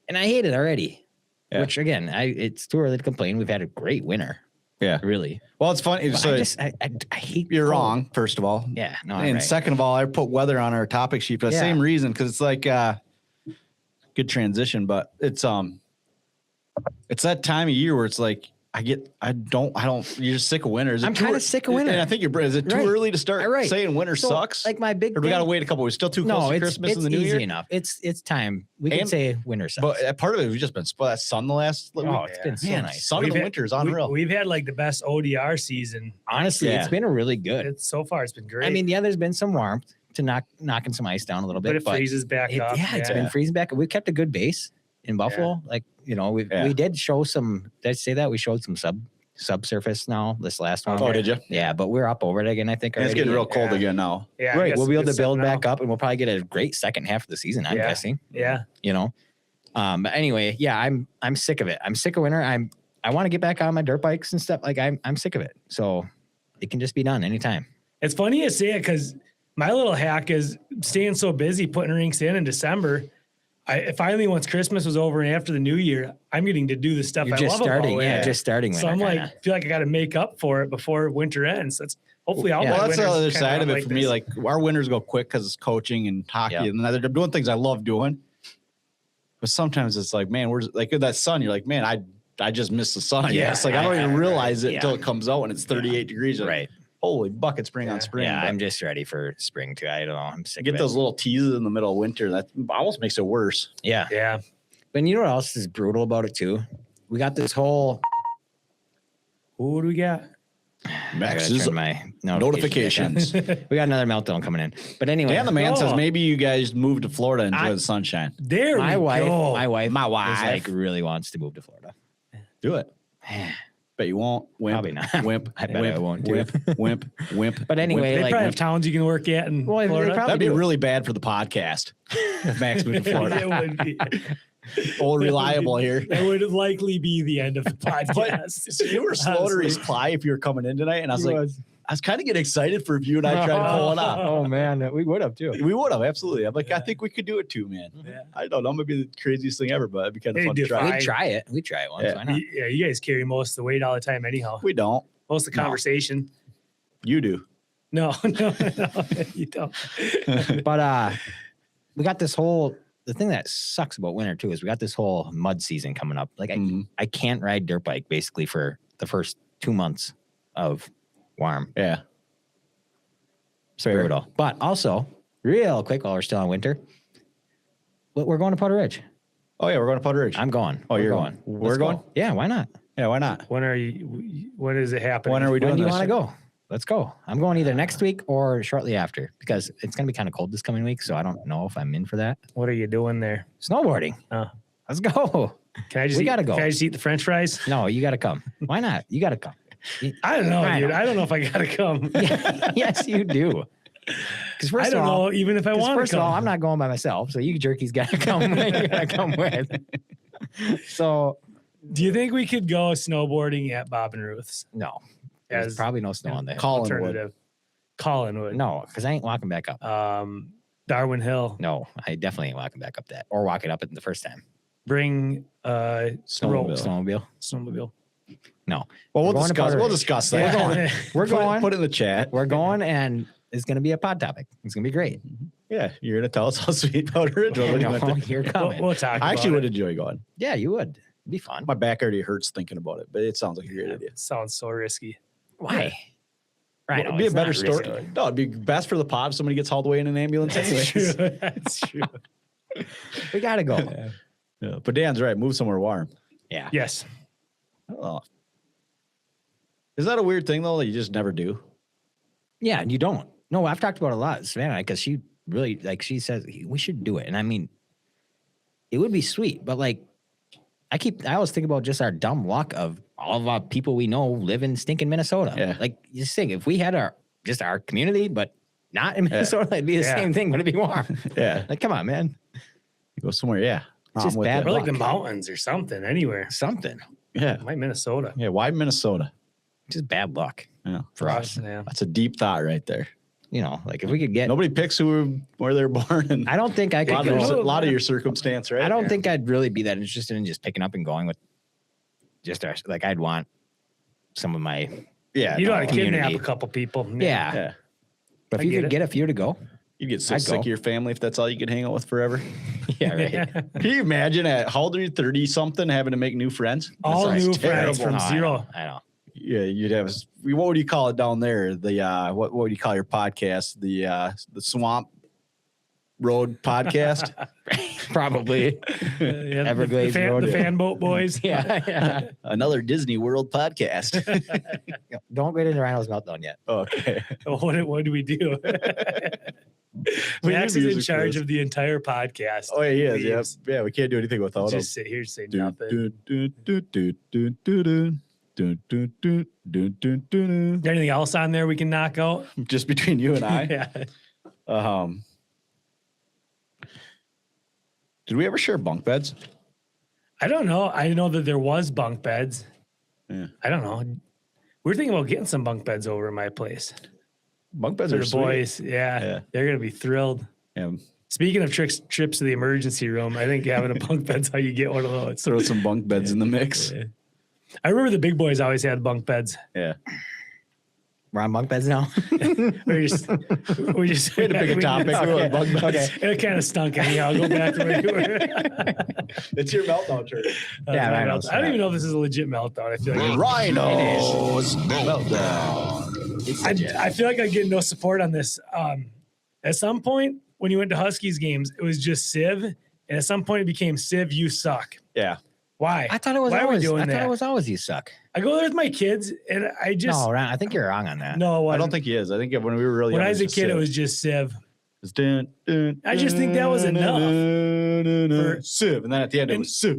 And I hate it already. Yeah. Which again, it's too early to complain. We've had a great winter. Yeah. Really. Well, it's funny. But So I hate. You're cold. wrong. First of all. Yeah. No. And second of all, I put weather on our topic sheet for the same reason because it's like good transition, but it's that time of year where it's like I don't. You're just sick of winter. I'm kind of sick of winter. And I think is it too early to start saying winter sucks? Like my big. Or we got to wait a couple weeks. Still too close to Christmas and the New Year. It's easy enough. It's time. We can say winter sucks. But part of it, we've just been that sun the last. It's been so nice. Sun in the winter is unreal. We've had like the best ODR season. Honestly, it's been really good. So far, it's been great. I mean, there's been some warmth to knocking some ice down a little bit, but it freezes back up. Yeah, it's been freezing back. We've kept a good base in Buffalo. Like we did show some. Did I say that we showed some subsurface now this last one? Oh, did you? Yeah, but we're up over it again. I think it's getting real cold again now. Yeah, right. We'll be able to build back up, and we'll probably get a great second half of the season. I'm guessing. Yeah. But anyway, yeah, I'm sick of it. I'm sick of winter. I want to get back on my dirt bikes and stuff. Like I'm sick of it. So it can just be done anytime. It's funny you say it because my little hack is staying so busy putting rinks in December. Finally, once Christmas was over and after the New Year, I'm getting to do the stuff I love about it. Just starting. So I'm like, feel like I got to make up for it before winter ends. That's hopefully I'll. Well, that's the other side of it for me. Like our winters go quick because it's coaching and hockey, and they're doing things I love doing. But sometimes it's like, man, where's like that sun? You're like, man, I just missed the sun. Yeah, it's like I don't even realize it until it comes out and it's 38 degrees. Right. Holy bucket, spring on spring. Yeah, I'm just ready for spring too. I don't know. I'm sick. Get those little teases in the middle of winter. That almost makes it worse. Yeah. Yeah. But you know what else is brutal about it too? We got this whole. What do we got? Max's my notifications. We got another meltdown coming in. But anyway. Dan the man says maybe you guys move to Florida and enjoy the sunshine. There my wife is like really wants to move to Florida. Do it. Bet you won't. Wimp. Probably not. Wimp. I bet I won't. Wimp. But anyway, they probably have towns you can work at in Florida. That'd be really bad for the podcast if Max moved to Florida. It would be. Old reliable here. That would likely be the end of the podcast. So you were slow to reply if you were coming in tonight, and I was kind of getting excited for if you and I tried to pull it off. Oh man, we would have too. We would have absolutely. I'm like, I think we could do it too, man. Yeah. I don't know, maybe the craziest thing ever, but it'd be kind of fun to try. We'd try it. We'd try it once. Why not? Yeah, you guys carry most of the weight all the time, anyhow. We don't. Most of the conversation. You do. No, you don't. But we got this whole. The thing that sucks about winter too is we got this whole mud season coming up. Like I can't ride dirt bike basically for the first 2 months of warm. Yeah. It's brutal. But also, real quick, while we're still on winter, we're going to Powder Ridge. Oh yeah, we're going to Powder Ridge. I'm going. Oh, you're going. We're going. Yeah, why not? Yeah, why not? When are you? When is it happening? When are we doing When do you this? want to go? Let's go. I'm going either next week or shortly after because it's going to be kind of cold this coming week. So I don't know if I'm in for that. What are you doing there? Snowboarding. Let's go. Can I just gotta go. Can I just eat the French fries? No, you got to come. Why not? You got to come. I don't know, I dude. know. I don't know if I gotta come. Yes, you do. Because I don't know even if I want to come. First of all, I'm not going by myself. So you jerkies got to come. You got to come with. So do you think we could go snowboarding at Bob and Ruth's? no. There's probably no snow on there. Collinwood. No, because I ain't walking back up. Darwin Hill. No, I definitely ain't walking back up that or walking up it the first time. Bring Snowmobile. Snowmobile. No. Well, We're we'll going to discuss. Powder We'll Ridge. discuss that. We're going. Put it in the chat. We're going, and it's going to be a pod topic. It's going to be great. Yeah, you're gonna tell us how sweet Powder Ridge was. No, you're coming. We'll talk. I actually about would it. enjoy going. Yeah, you would. It'd be fun. My back already hurts thinking about it, but it sounds like a great idea. Sounds so risky. Why? Right, it'd be a better story. No, it'd be best for the pod if somebody gets hauled away in an ambulance. That's true. Anyways. That's true. We got to go. Yeah, but Dan's right. Move somewhere warm. Yeah. Yes. I don't know. Is that a weird thing though that you just never do? Yeah, and you don't. No, I've talked about it a lot, Savannah, because she really, she says, we should do it. And I mean, it would be sweet, but I always think about just our dumb luck of all of our people we know live in stinking Minnesota. Yeah. You just think if we had our community, but not in Minnesota, it'd be the same thing, but it'd be warm. Yeah. Come on, man. You go somewhere, yeah. It's just bad Or luck. the mountains or something. Anywhere. Something. Yeah. Why Minnesota? Yeah. Why Minnesota? Just bad luck Yeah. for us. Yeah. That's a deep thought right there. If we could get. Nobody picks where they're born. And I don't think I a could lot, go. a lot of your circumstance, right? I don't think I'd really be that interested in just picking up and going with just our, I'd want some of my. Yeah. You gotta kidnap community. a couple people. Yeah. Yeah. But I if you get could it. get a few to go. You get so I'd sick go. of your family if that's all you could hang out with forever. Yeah, right. Can you imagine at how old are you, 30 something, having to make new friends? All That sounds new terrible. friends from No, zero. I know. Yeah, you'd have. What would you call it down there? The what would you call your podcast? The Swamp Road Podcast. Probably. Everglades the Road. Fanboat Boys. Yeah. Another Disney World podcast. Don't get into Rhino's Meltdown yet. Okay. What do we do? We Max need is in music charge first. of the entire podcast. Oh yeah, he is. Yeah, Leaves. yeah. We can't do anything without him. Just sit here and say Do, nothing. do, do, do, do, do, do, do. Do, do, do, do, do, do. Is there anything else on there we can knock out? Just between you and I. Yeah. Did we ever share bunk beds? I don't know. I know that there was bunk beds. Yeah. I don't know. We're thinking about getting some bunk beds over at my place. Bunk beds For are the sweet. boys. Yeah, Yeah. They're going to be thrilled. Yeah. Speaking of trips to the emergency room, I think having a bunk bed's how you get one of those. Throw some bunk beds in the mix. Yeah. I remember the big boys always had bunk beds. Yeah. We're on bunk beds now. We just We had to pick a topic. Okay. We were on bunk beds. It kind of stunk anyhow. Go back to where you were. It's your meltdown turn. Yeah, Rhinos. I don't even know if this is a legit meltdown. I feel like Rhinos meltdown. I feel like I get no support on this. At some point, when you went to Huskies games, it was just Civ, and at some point it became Civ, you suck. Yeah. Why? I thought it was Why are we always. doing I thought that? it was always you suck. I go there with my kids, and I just No, Ryan, I think you're wrong on that. no. I I don't think he is. I think when we were really when young, I was a just kid, it Civ. was just Civ. It's dun, dun, I just think that was enough. for Civ, and then at the end it was Civ,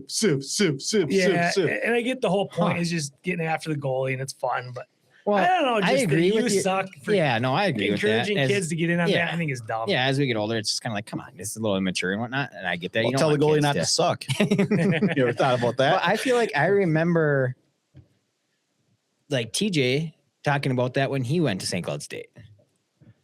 Yeah, Civ. and I get the whole point Huh. is just getting after the goalie, and it's fun. But Well, I don't know. Just I agree that with you you. suck for Yeah, no, I agree with that. encouraging As- kids to get in on yeah. that. I think is dumb. Yeah, as we get older, it's just kind of like, come on, this is a little immature and whatnot. And I get that. Well, You don't tell the want goalie kids not to suck. You ever thought about But that? I feel like I remember TJ talking about that when he went to St. Cloud State.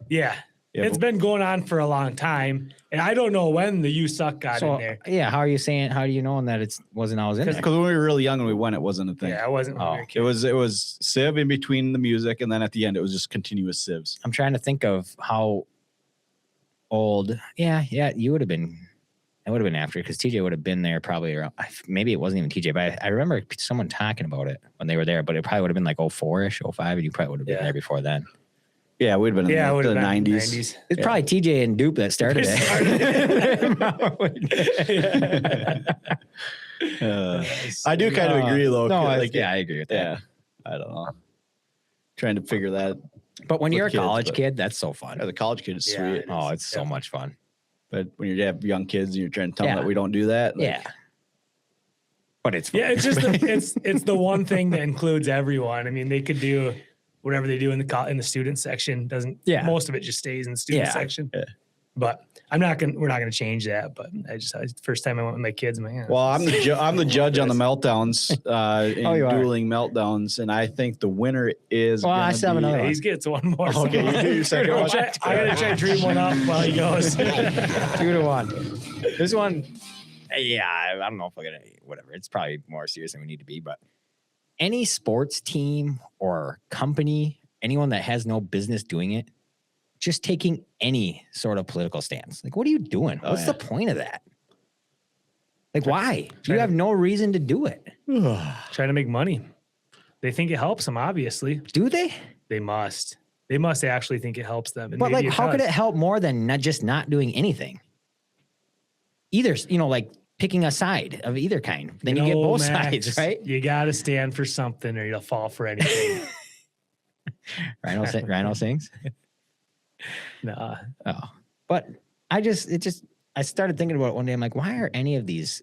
Yeah. Yeah, It's been going on for a long time, and I don't know when the "you suck" got in there. Yeah, how are you saying? How do you know that it wasn't always in there? because when we were really young and we went, it wasn't a thing. Yeah, I wasn't. when we were kids. It was Civ in between the music, and then at the end, it was just continuous Civs. I'm trying to think of how old. Yeah, you would have been. I would have been after because TJ would have been there probably around. Maybe it wasn't even TJ, but I remember someone talking about it when they were there. But it probably would have been like 04-ish, 05, and you probably would have been there before then. Yeah, we'd have been in the 90s. It's probably TJ and Dupe that started it. I do kind of agree, though. No, I agree with that. Yeah, I don't know. Trying to figure that. But when you're a college kid, that's so fun. The college kid is sweet. Oh, it's so much fun. But when you have young kids and you're trying to tell them that we don't do that. But it's fun. Yeah, it's just it's the one thing that includes everyone. I mean, they could do whatever they do in the student section. Most of it just stays in the student section. Yeah. But we're not gonna change that. But first time I went with my kids, well, I'm the judge on the meltdowns, dueling meltdowns, and I think the winner is. Well, I still have another one. He gets one more. Okay, you do your second one. I gotta try to dream one up while he goes. 2-1. This one, I don't know if I'm gonna. Whatever. It's probably more serious than we need to be, but any sports team or company, anyone that has no business doing it, just taking any sort of political stance. Like, what are you doing? What's the point of that? Like, why? You have no reason to do it. Trying to make money. They think it helps them, obviously. Do they? They must. They must actually think it helps them. And but like, how could it help more than not doing anything? Either, like picking a side of either kind. Then you get both sides, right? You got to stand for something or you'll fall for anything. Rhino sings? Nah. Oh, but I started thinking about it one day. I'm like, why are any of these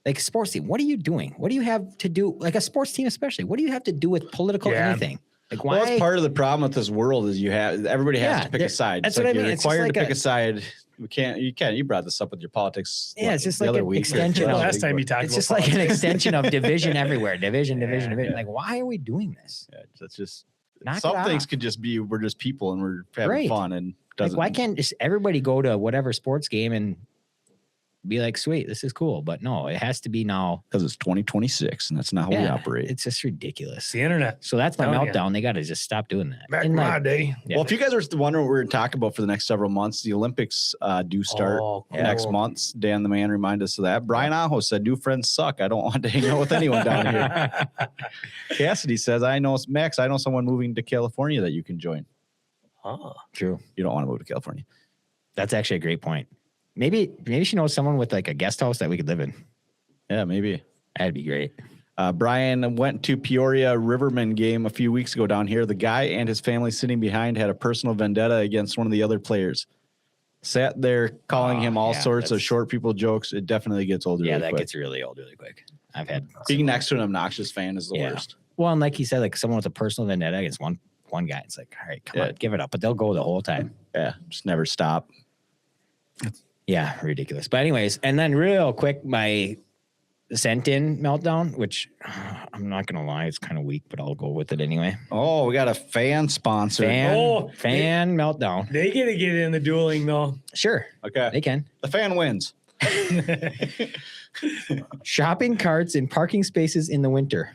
like sports team? What are you doing? What do you have to do? Like a sports team, especially. What do you have to do with political anything? Like, why? Well, that's part of the problem with this world is everybody has to pick a side. That's what I mean. You're required to pick a side. You brought this up with your politics. Yeah, it's just like an extension. Last time you talked about it's just like an extension of division everywhere. Division. Like, why are we doing this? Yeah, that's just. Knock some things could just be we're just people and we're having fun and doesn't. Like, why can't just everybody go to whatever sports game and be like, sweet, this is cool? But no, it has to be now because it's 2026 and that's not how we operate. It's just ridiculous. It's the internet. So that's my meltdown. They got to just stop doing that. Back in my day. Yeah. Well, if you guys are wondering what we're going to talk about for the next several months, the Olympics do start next month. Dan the man reminded us of that. Brian Aho said, "New friends suck. I don't want to hang out with anyone down here." Cassidy says, "I know someone moving to California that you can join." Oh, true. You don't want to move to California. That's actually a great point. Maybe she knows someone with like a guest house that we could live in. Yeah, maybe. That'd be great. Brian went to Peoria Rivermen game a few weeks ago down here. The guy and his family sitting behind had a personal vendetta against one of the other players. Sat there calling him all sorts of short people jokes. It definitely gets old really quick. Gets really old really quick. I've had being next to an obnoxious fan is the worst. Well, and like he said, like someone with a personal vendetta against one guy. It's like, all right, come on, give it up. But they'll go the whole time. Yeah, just never stop. Yeah, ridiculous. But anyways, and then real quick, my sent-in meltdown, which I'm not going to lie, it's kind of weak, but I'll go with it anyway. Oh, we got a fan sponsor. Fan meltdown. They get to get in the dueling, though. Sure. Okay. They can. The fan wins. Shopping carts in parking spaces in the winter.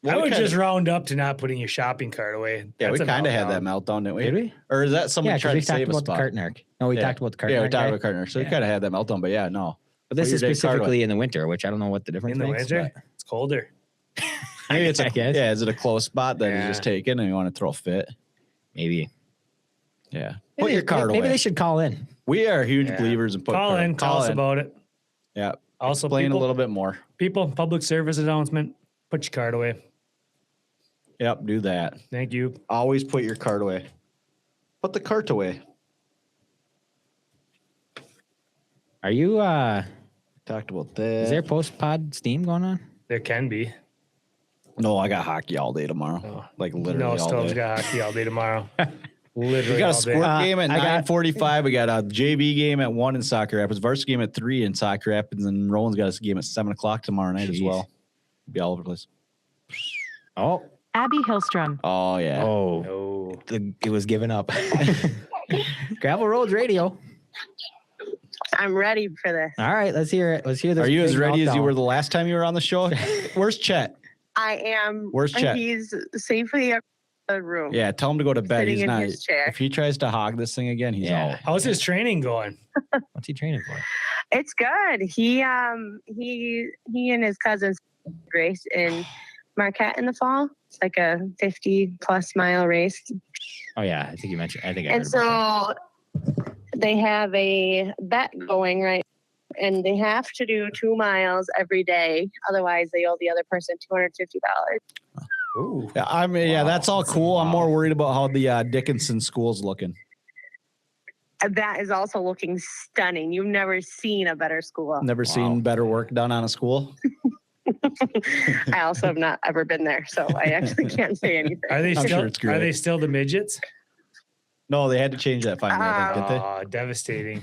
I would just round up to not putting your shopping cart away. Yeah, we kind of had that meltdown, didn't we? Did we? Or is that somebody trying to save a spot? The cart narc. No, we talked about the cart narc. Yeah, we talked about cart narc. So we kind of had that meltdown, but yeah, no. But this is specifically in the winter, which I don't know what the difference is. In the winter? It's colder. Maybe it's is it a close spot that is just taken and you want to throw a fit? Maybe. Yeah. Put your cart away. Maybe they should call in. We are huge believers in call in. Tell us about it. Yeah. Also, explain a little bit more. People, public service announcement, put your cart away. Yep, do that. Thank you. Always put your cart away. Put the cart away. Are you talked about that? Is there post-pod steam going on? There can be. No, I got hockey all day tomorrow. Oh. Like literally all day. No, Stove's got hockey all day tomorrow. Literally, we got a squirt game at 9:45. We got a JV game at 1 in Sauk Rapids, varsity game at 3 in Sauk Rapids, and Rowan's got a game at 7:00 tomorrow night as well. Be all over the place. Oh. Abbi Hillstrom. Oh yeah. Oh. it was given up. Gravel Roads Radio. I'm ready for this. All right, let's hear it. Let's hear this. Are you as big ready as you meltdown. were the last time you were on the show? Where's Chet? I am. Where's Chet? He's safely in the room. Yeah, tell him to go to bed. Sitting He's in not. his chair. If he tries to hog this thing again, he's out. How's his training going? What's he training for? It's good. He and his cousins race in Marquette in the fall. It's like a 50+ mile race. Oh yeah, I think you mentioned. I think I And heard about so they have a bet going, right? And they have to do 2 miles every day. Otherwise, they owe the other person $250. that. Ooh. Yeah, I mean, yeah, that's all cool. I'm more worried about how the Dickinson school's looking. That is also looking stunning. You've never seen a better school. Never seen better work done on a school. I also have not ever been there, so I actually can't say anything. Are they I'm still? sure it's great. Are they still the midgets? No, they had to change that finally. I think, didn't Oh, devastating.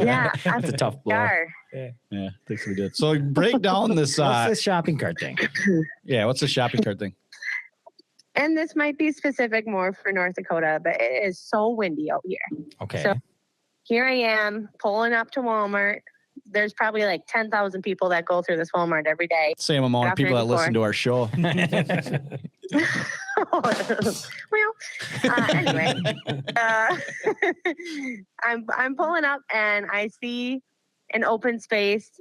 Yeah, That's a tough blow. Star. they? Yeah, I think we did. So break down this. What's this shopping cart thing? Yeah, what's the shopping cart thing? And this might be specific more for North Dakota, but it is so windy out here. Okay. So here I am pulling up to Walmart. There's probably like 10,000 people that go through this Walmart every day. Same amount of people that listen to our show. Well, anyway, I'm pulling up and I see an open space.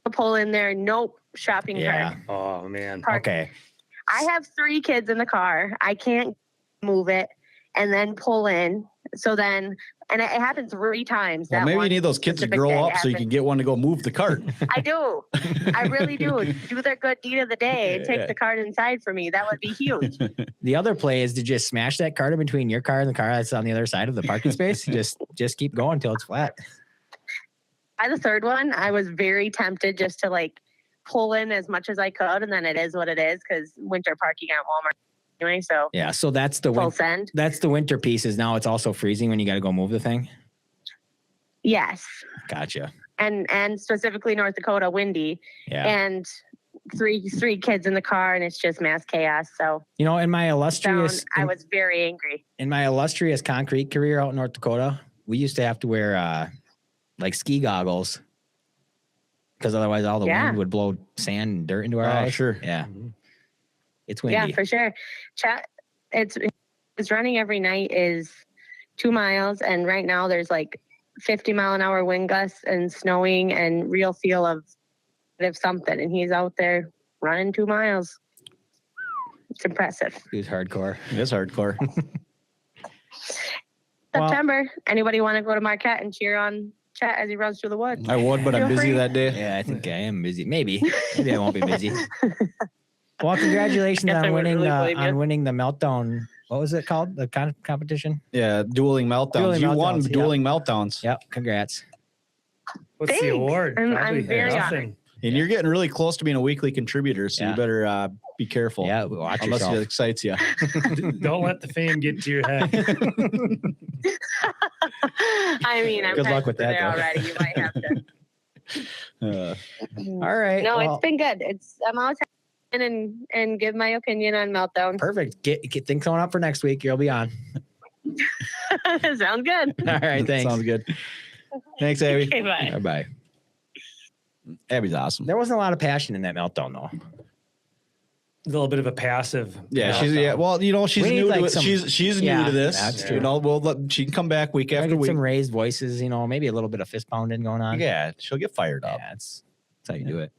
I pull in there. Nope, shopping cart. Oh man. Park. Okay. I have 3 kids in the car. I can't move it and then pull in. So then, and it happened 3 times. Well, that maybe you one need those kids to specific grow day up so you happened. can get one to go move the cart. I do. I really do. Do their good deed of the day and take the cart inside for me. That would be huge. The other play is to just smash that cart in between your car and the car that's on the other side of the parking space. Just keep going until it's flat. By the 3rd one, I was very tempted just to like pull in as much as I could, and then it is what it is because winter parking at Walmart anyway. So Yeah. So that's the full send. that's the winter piece. Is now it's also freezing when you got to go move the thing. Yes, Gotcha. and specifically North Dakota, windy, Yeah. and three kids in the car, and it's just mass chaos. So You know, in my down, illustrious I was very angry. in my illustrious concrete career out in North Dakota, we used to have to wear like ski goggles because otherwise all the wind would blow sand and dirt into our eyes. Sure. Yeah. It's windy. Yeah, for sure. Chat. It's running every night is 2 miles, and right now there's like 50-mile-an-hour wind gusts and snowing and real feel of something, and he's out there running 2 miles. It's impressive. It was hardcore. It is hardcore. September. Anybody want to go to Marquette and cheer on Chet as he runs through the woods? I would, but I'm Feel busy free. that day. Yeah, I think I am busy. Maybe I won't be busy. Well, congratulations Guess I on wouldn't winning really blame you. the meltdown. What was it called? The competition? Yeah, dueling meltdowns. Dueling You won meltdowns, yeah. dueling meltdowns. Yep. Congrats. What's the Thanks. award? I'm Probably very nothing. And you're getting really close to being a weekly contributor, so Yeah. you better be careful. Yeah. Watch Unless yourself. it excites you. Don't let the fame get to your head. I mean, I'm Good luck kind with of that, there though. already. You might have to. Uh, All right. No, well, it's been good. I'm always in and give my opinion on meltdown. perfect. Get things going up for next week. You'll be on. Sounds good. All right. Thanks. Sounds good. Thanks, Abby. Okay, bye. Bye bye. Abby's awesome. There wasn't a lot of passion in that meltdown, though. A little bit of a passive. Yeah, meltdown. she's well, you know, she's We need, new like, to it. some- She's Yeah, new to this. that's You true. know, she can come back week after Get week. some raised voices, maybe a little bit of fist pounding going on. Yeah, she'll get fired up. Yeah, that's how you do it.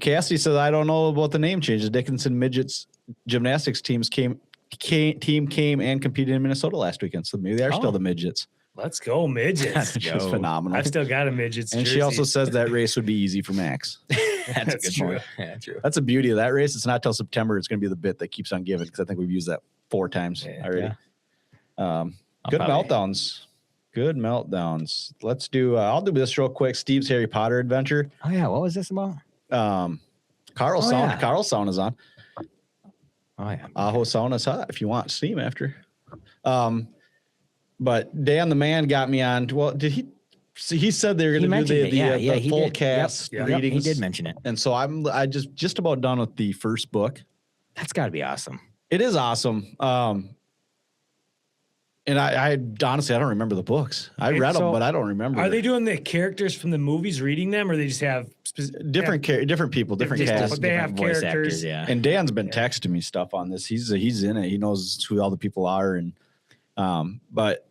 Cassidy says, I don't know about the name changes. Dickinson Midgets gymnastics team came and competed in Minnesota last weekend. So maybe they are still the midgets. Let's go, midgets. Which is phenomenal. I've still got a midgets. And she also says that race would be easy for Max. That's a good true. point. Yeah, true. That's the beauty of that race. It's not till September. It's going to be the bit that keeps on giving because I think we've used that 4 times already. Yeah. Good probably- meltdowns. Good meltdowns. Let's do. I'll do this real quick. Steve's Harry Potter adventure. Oh yeah, what was this about? Carl's Oh, sauna. yeah. Carl's sauna's on. Oh yeah. Aho sauna's hot if you want steam after. But Dan the man got me on. Well, did he? He said they were going to do the he full did. cast Yep. readings. He did mention it. And so I just about done with the first book. That's got to be awesome. It is awesome. And I honestly, I don't remember the books. I read them, but I don't remember. Are they doing the characters from the movies reading them, or they just have different people, different cast? But they have voice characters. actors, yeah. And Dan's been texting me stuff on this. He's in it. He knows who all the people are, and but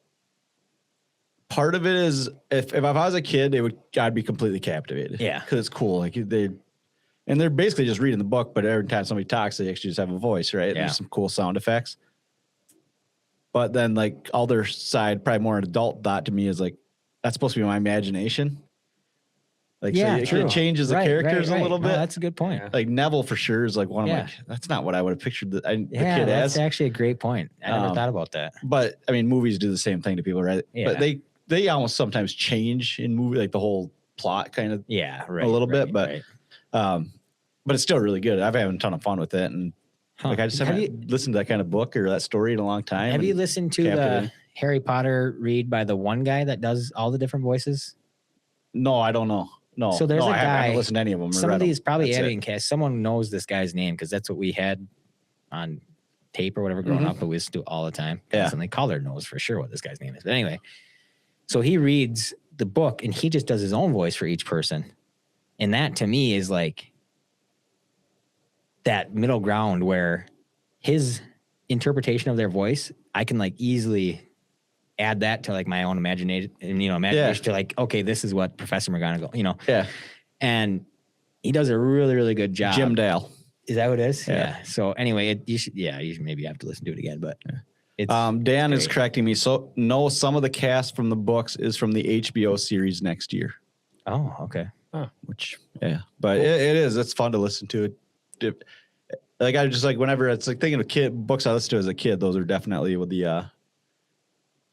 part of it is if I was a kid, I'd be completely captivated. Yeah, because it's cool. Like they're basically just reading the book, but every time somebody talks, they actually just have a voice, right? Yeah. There's some cool sound effects. But then, like, other side, probably more an adult thought to me is like, that's supposed to be my imagination. Like, yeah, so it changes the characters a little bit. No, that's a good point. Like Neville for sure is like one of like, that's not what I would have pictured the kid as. That's actually a great point. I never thought about that. But I mean, movies do the same thing to people, right? Yeah. But they almost sometimes change in movie, like the whole plot kind of a little bit. But it's still really good. I've had a ton of fun with it, and like I just haven't listened to that kind of book or that story in a long time. Have you listened to the Harry Potter read by the one guy that does all the different voices? No, I don't know. No. So there's a guy. I haven't listened to any of them. Some of these probably Abbi and Cass. Someone knows this guy's name because that's what we had on tape or whatever growing up, but we used to do all the time. Yeah. And Caller knows for sure what this guy's name is. But anyway, so he reads the book and he just does his own voice for each person. And that to me is like that middle ground where his interpretation of their voice, I can like easily add that to like my own imagination to like, okay, this is what Professor McGonagall, Yeah. And he does a really, really good job. Jim Dale. Is that what it is? Yeah. So anyway, you should maybe have to listen to it again, but Dan is correcting me. So no, some of the cast from the books is from the HBO series next year. Oh, okay. But it's fun to listen to it. Like I just like whenever it's like thinking of books I listened to as a kid, those are definitely with the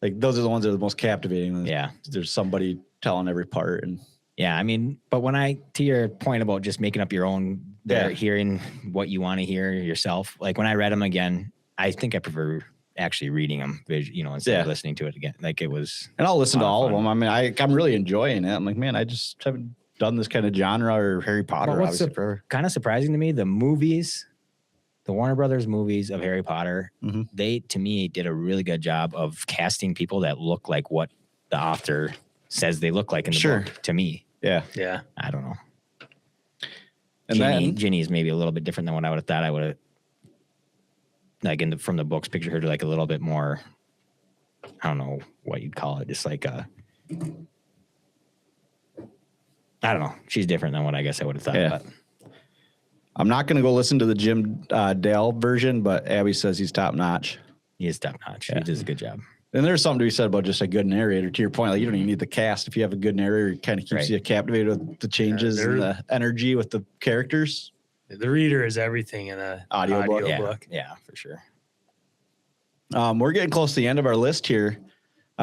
like those are the ones that are the most captivating. Yeah. There's somebody telling every part and yeah, I mean, but to your point about just making up your own, hearing what you want to hear yourself, like when I read them again, I think I prefer actually reading them, instead of listening to it again. Like it was. And I'll listen to all of them. I mean, I'm really enjoying it. I'm like, man, I just haven't done this kind of genre or Harry Potter. What's kind of surprising to me, the movies, the Warner Brothers movies of Harry Potter, they, to me, did a really good job of casting people that look like what the author says they look like in the book to me. Yeah. Yeah. I don't know. And Ginny is maybe a little bit different than what I would have thought. I would have, like from the books, picture her to like a little bit more, I don't know what you'd call it. Just like I don't know. She's different than what I guess I would have thought. Yeah. But. I'm not going to go listen to the Jim Dale version, but Abbi says he's top notch. He is top notch. Yeah. He does a good job. And there's something to be said about just a good narrator. To your point, like you don't even need the cast. If you have a good narrator, it kind of keeps you captivated with the changes and the energy with the characters. The reader is everything in an audio book. Yeah, for sure. We're getting close to the end of our list here.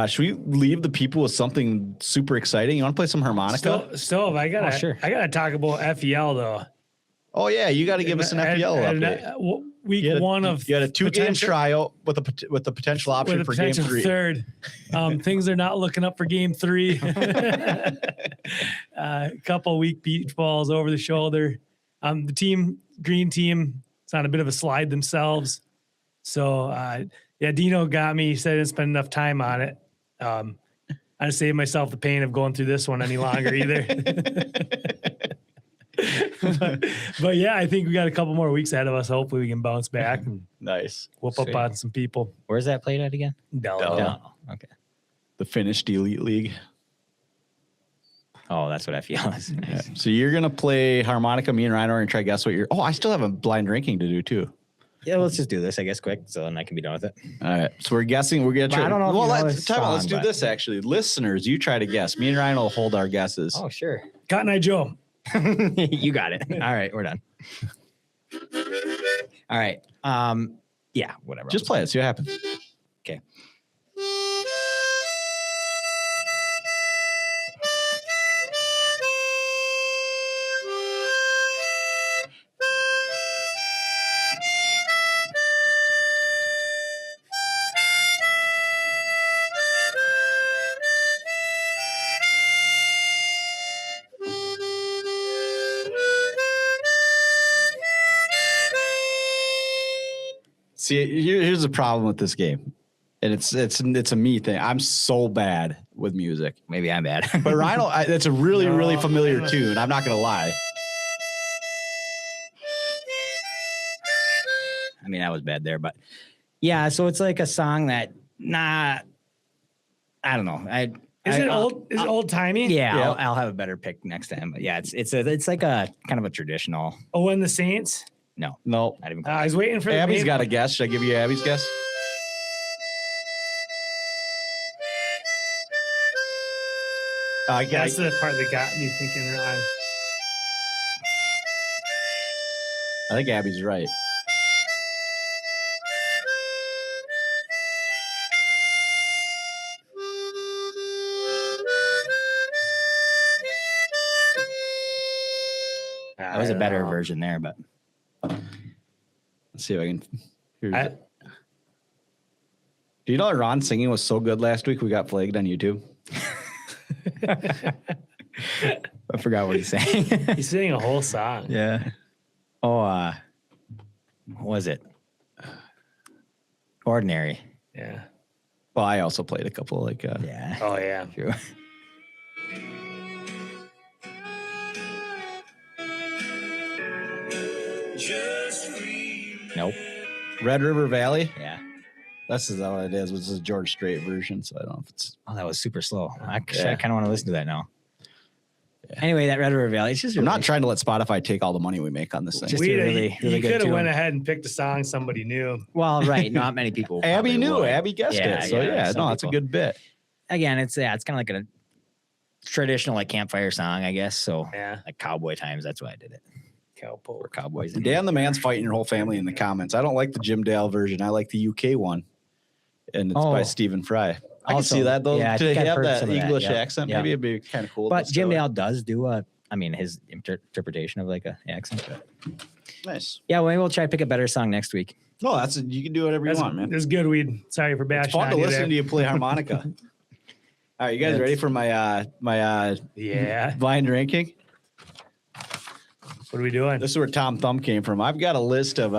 Should we leave the people with something super exciting? You want to play some harmonica? Stove, I gotta talk about FEL though. Oh yeah, you got to give us an FEL update. Week one of you had a 2-game tryout with the potential option for game 3. Third, things are not looking up for game 3. A couple weak beach balls over the shoulder. The green team, it's on a bit of a slide themselves. So Dino got me. He said I didn't spend enough time on it. I didn't save myself the pain of going through this one any longer either. but yeah, I think we got a couple more weeks ahead of us. Hopefully we can bounce back and whoop up on some people. Where's that played at again? Delano. Okay. The finished Elite League. Oh, that's what FEL is. Nice. Yeah. So you're going to play harmonica. Me and Ryan are going to try to guess what you're... Oh, I still have a blind ranking to do too. Yeah, let's just do this, I guess, quick, so then I can be done with it. All right. So we're guessing. We're going to try... I don't know. Well, let's do this, actually. Listeners, you try to guess. Me and Ryan will hold our guesses. Oh, sure. Cotton Eye Joe. You got it. All right, we're done. All right. Yeah, whatever. Just play it. See what happens. Okay. See, here's the problem with this game. And it's a me thing. I'm so bad with music. Maybe I'm bad. But Rhino, it's a really familiar tune. I'm not going to lie. I mean, I was bad there, but yeah. So it's like a song that, I don't know. Is it old timey? Yeah, I'll have a better pick next time. But yeah, it's like a kind of a traditional. Oh, and the Saints? No. Not even I was waiting for Abby's got a guess. Should I give you Abby's guess? That's the part that got me thinking wrong. I think Abby's right. That was a better version there, but let's see if I can. Do you know that Ron singing was so good last week? We got flagged on YouTube. I forgot what he's saying. He's singing a whole song. Yeah. Oh, what was it? Ordinary. Yeah. Well, I also played a couple yeah. Oh yeah. True. Nope. Red River Valley. Yeah. This is all it is. This is a George Strait version, so I don't know if it's. Oh, that was super slow. I kind of want to listen to that now. Yeah. Anyway, that Red River Valley. It's just. I'm not trying to let Spotify take all the money we make on this thing. Just you good could have went ahead and picked a song somebody knew. Well, right. Not many people. Abby knew. Would. Abby guessed it. So that's a good bit. Again, it's kind of like a traditional like campfire song, I guess. So like cowboy times. That's why I did it. We're cowboys. Dan the Man's fighting your whole family in the comments. I don't like the Jim Dale version. I like the UK one, and it's by Stephen Fry. I can see that though. Yeah, to have that English accent, maybe it'd be kind of cool. But Jim Dale does do his interpretation of like an accent. But. Nice. Yeah, well, maybe we'll try to pick a better song next week. No, you can do whatever you want, man. It's good. Sorry for bashing. It's fun to listen to you play harmonica. All right, you guys ready for my blind ranking? What are we doing? This is where Tom Thumb came from. I've got a list of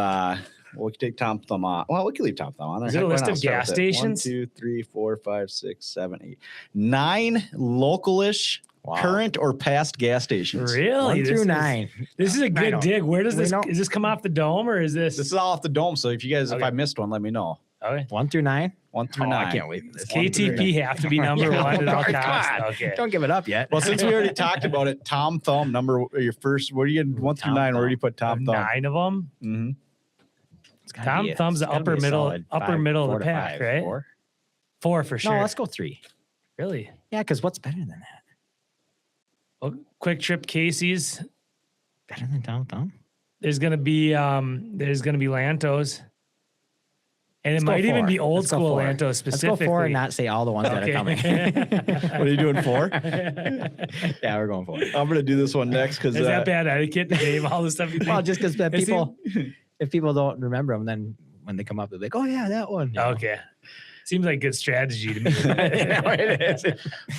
we can take Tom Thumb on. Well, we can leave Tom Thumb on there. Is it a list of gas stations? 1, 2, 3, 4, 5, 6, 7, 8, 9 localish current or past gas stations. Really? 1 through 9. This is a good dig. Where does this? Is this come off the dome or is this? This is all off the dome. So if I missed one, let me know. Okay. 1 through 9. 1 through 9. I can't wait for this. KTP have to be number one at all costs. Okay. Don't give it up yet. Well, since we already talked about it, Tom Thumb your first. Where do you get 1 through 9? Where do you put Tom Thumb? 9 of them. Mm-hmm. Tom Thumb's the upper middle of the pack, 5, right? 4 for sure. No, let's go 3. Really? Yeah, because what's better than that? Well, Quick Trip Casey's better than Tom Thumb. There's gonna be Lantos. And it might even be old school Lantos specifically. Let's go 4 and not say all the ones that are coming. What are you doing 4? Yeah, we're going 4. I'm going to do this one next because is that bad etiquette to name all the stuff? Well, just because if people don't remember them, then when they come up, they're like, "Oh yeah, that one." Okay, seems like good strategy to me. It is.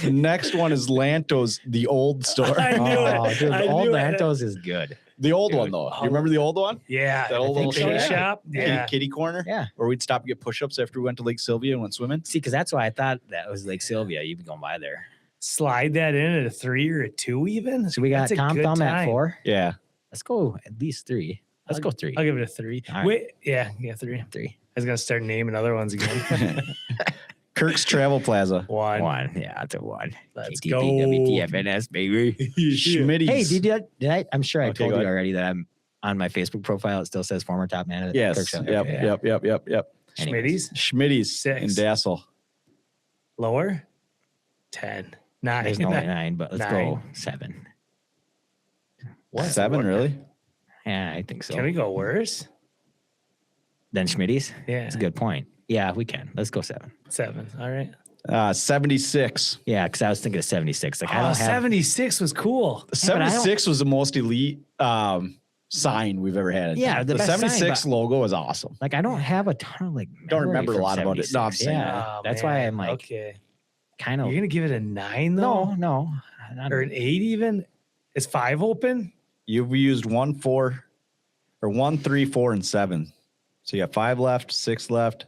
The next one is Lantos, the old store. I knew it. Dude, the old Lantos is good. The old one though. You remember the old one? Yeah, that old little shop. Yeah, kitty corner. Yeah, where we'd stop and get push-ups after we went to Lake Sylvia and went swimming. See, because that's why I thought that was Lake Sylvia. You'd be going by there. Slide that in at a 3 or a 2 even. So we got Tom Thumb at 4. Yeah, let's go at least 3. Let's go 3. I'll give it a 3. Right. Wait, yeah, 3. 3. I was gonna start naming other ones again. Kirk's Travel Plaza. 1. Yeah, that's a 1. Let's KTP, go. WTFNS, baby. Schmitty's. Hey, I'm sure I told you already that I'm on my Facebook profile. It still says former top man. At Yes. Kirk's. Yep. Schmitty's 6 in Dassel. Lower 10. 9. There's only 9, but let's go 7. What? 7 really? Yeah, I think so. Can we go worse? Than Schmitty's? Yeah. That's a good point. Yeah, we can. Let's go 7. 7. All right. 76. Yeah, because I was thinking of 76. Like, 76 was cool. 76 was the most elite sign we've ever had. Yeah, the 76 logo was awesome. Like, I don't have a ton of don't remember a lot about it. No, I'm saying that's why I'm like, kind of. You're gonna give it a 9 though? No, or an 8 even? Is 5 open? You've used 1, 4, or 1, 3, 4, and 7. So you got 5 left, 6 left,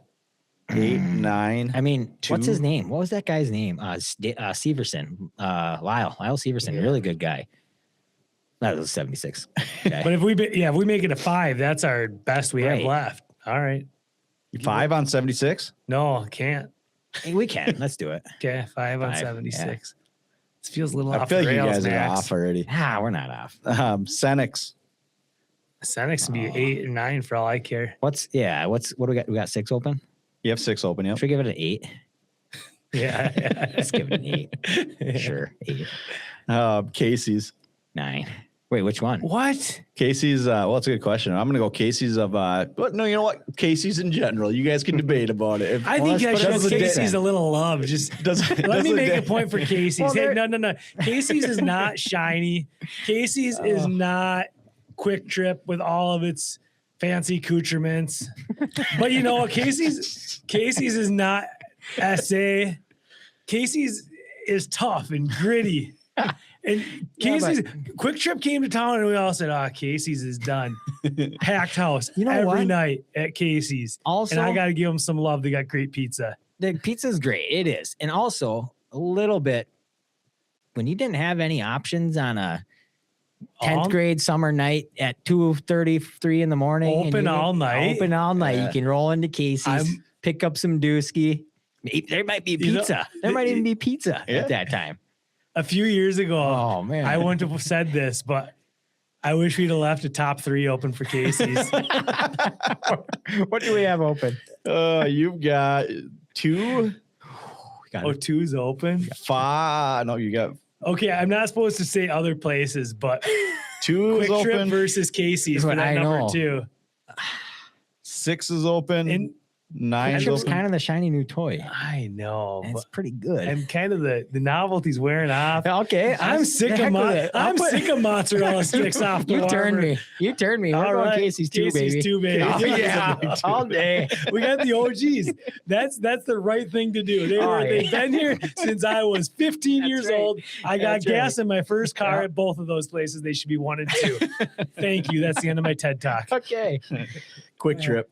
8, 9. I mean, 2. what's his name? What was that guy's name? Severson. Lyle Severson. Really good guy. That was 76. Okay. But if we make it a 5, that's our best we have left. All right. 5 on 76? No, can't. Hey, we can. Let's do it. Okay, 5 on 76. Yeah. This feels a little I off feel the like you rails, guys are Max. off already. We're not off. Senex. Senex can be 8 or 9 for all I care. What do we got? We got 6 open? You have 6 open, yep. Should we give it an 8? Yeah. Let's give it an 8. Sure. 8. Casey's. 9. Wait, which one? What? Casey's, that's a good question. I'm going to go Casey's of, but no, you know what? Casey's in general. You guys can debate about it. I think I should give Casey's a little love. Just let me make a point for Casey's. Well, no. Casey's is not shiny. Casey's is not Quick Trip with all of its fancy accoutrements. But you know what? Casey's is not SA. Casey's is tough and gritty. And Casey's Quick Trip came to town and we all said, Casey's is done. Packed house every night at Casey's. Also, and I got to give them some love. They got great pizza. The pizza's great. It is. And also a little bit when you didn't have any options on a 10th grade summer night at 2:33 in the morning. Open all night. You can roll into Casey's, pick up some Dusky. There might be pizza. There might even be pizza at that time. A few years ago, I wouldn't have said this, but I wish we'd have left a top 3 open for Casey's. What do we have open? You've got 2. 2's open. 5. No, you got. Okay, I'm not supposed to say other places, but 2 is Quick Trip open versus Casey's for that number 2. 6 is open. And 9 is open. Kind of the shiny new toy. I know. It's pretty good. I'm kind of the novelty's wearing off. Okay, I'm sick of sick of mozzarella sticks off the You turned me. We're going Casey's 2, baby. Casey's 2, baby. Oh, yeah, all day. We got the OGs. That's the right thing to do. They've been here since I was 15 years old. I got gas in my first car at both of those places. They should be 1 and 2. Thank you. That's the end of my TED Talk. Okay. Quick Trip.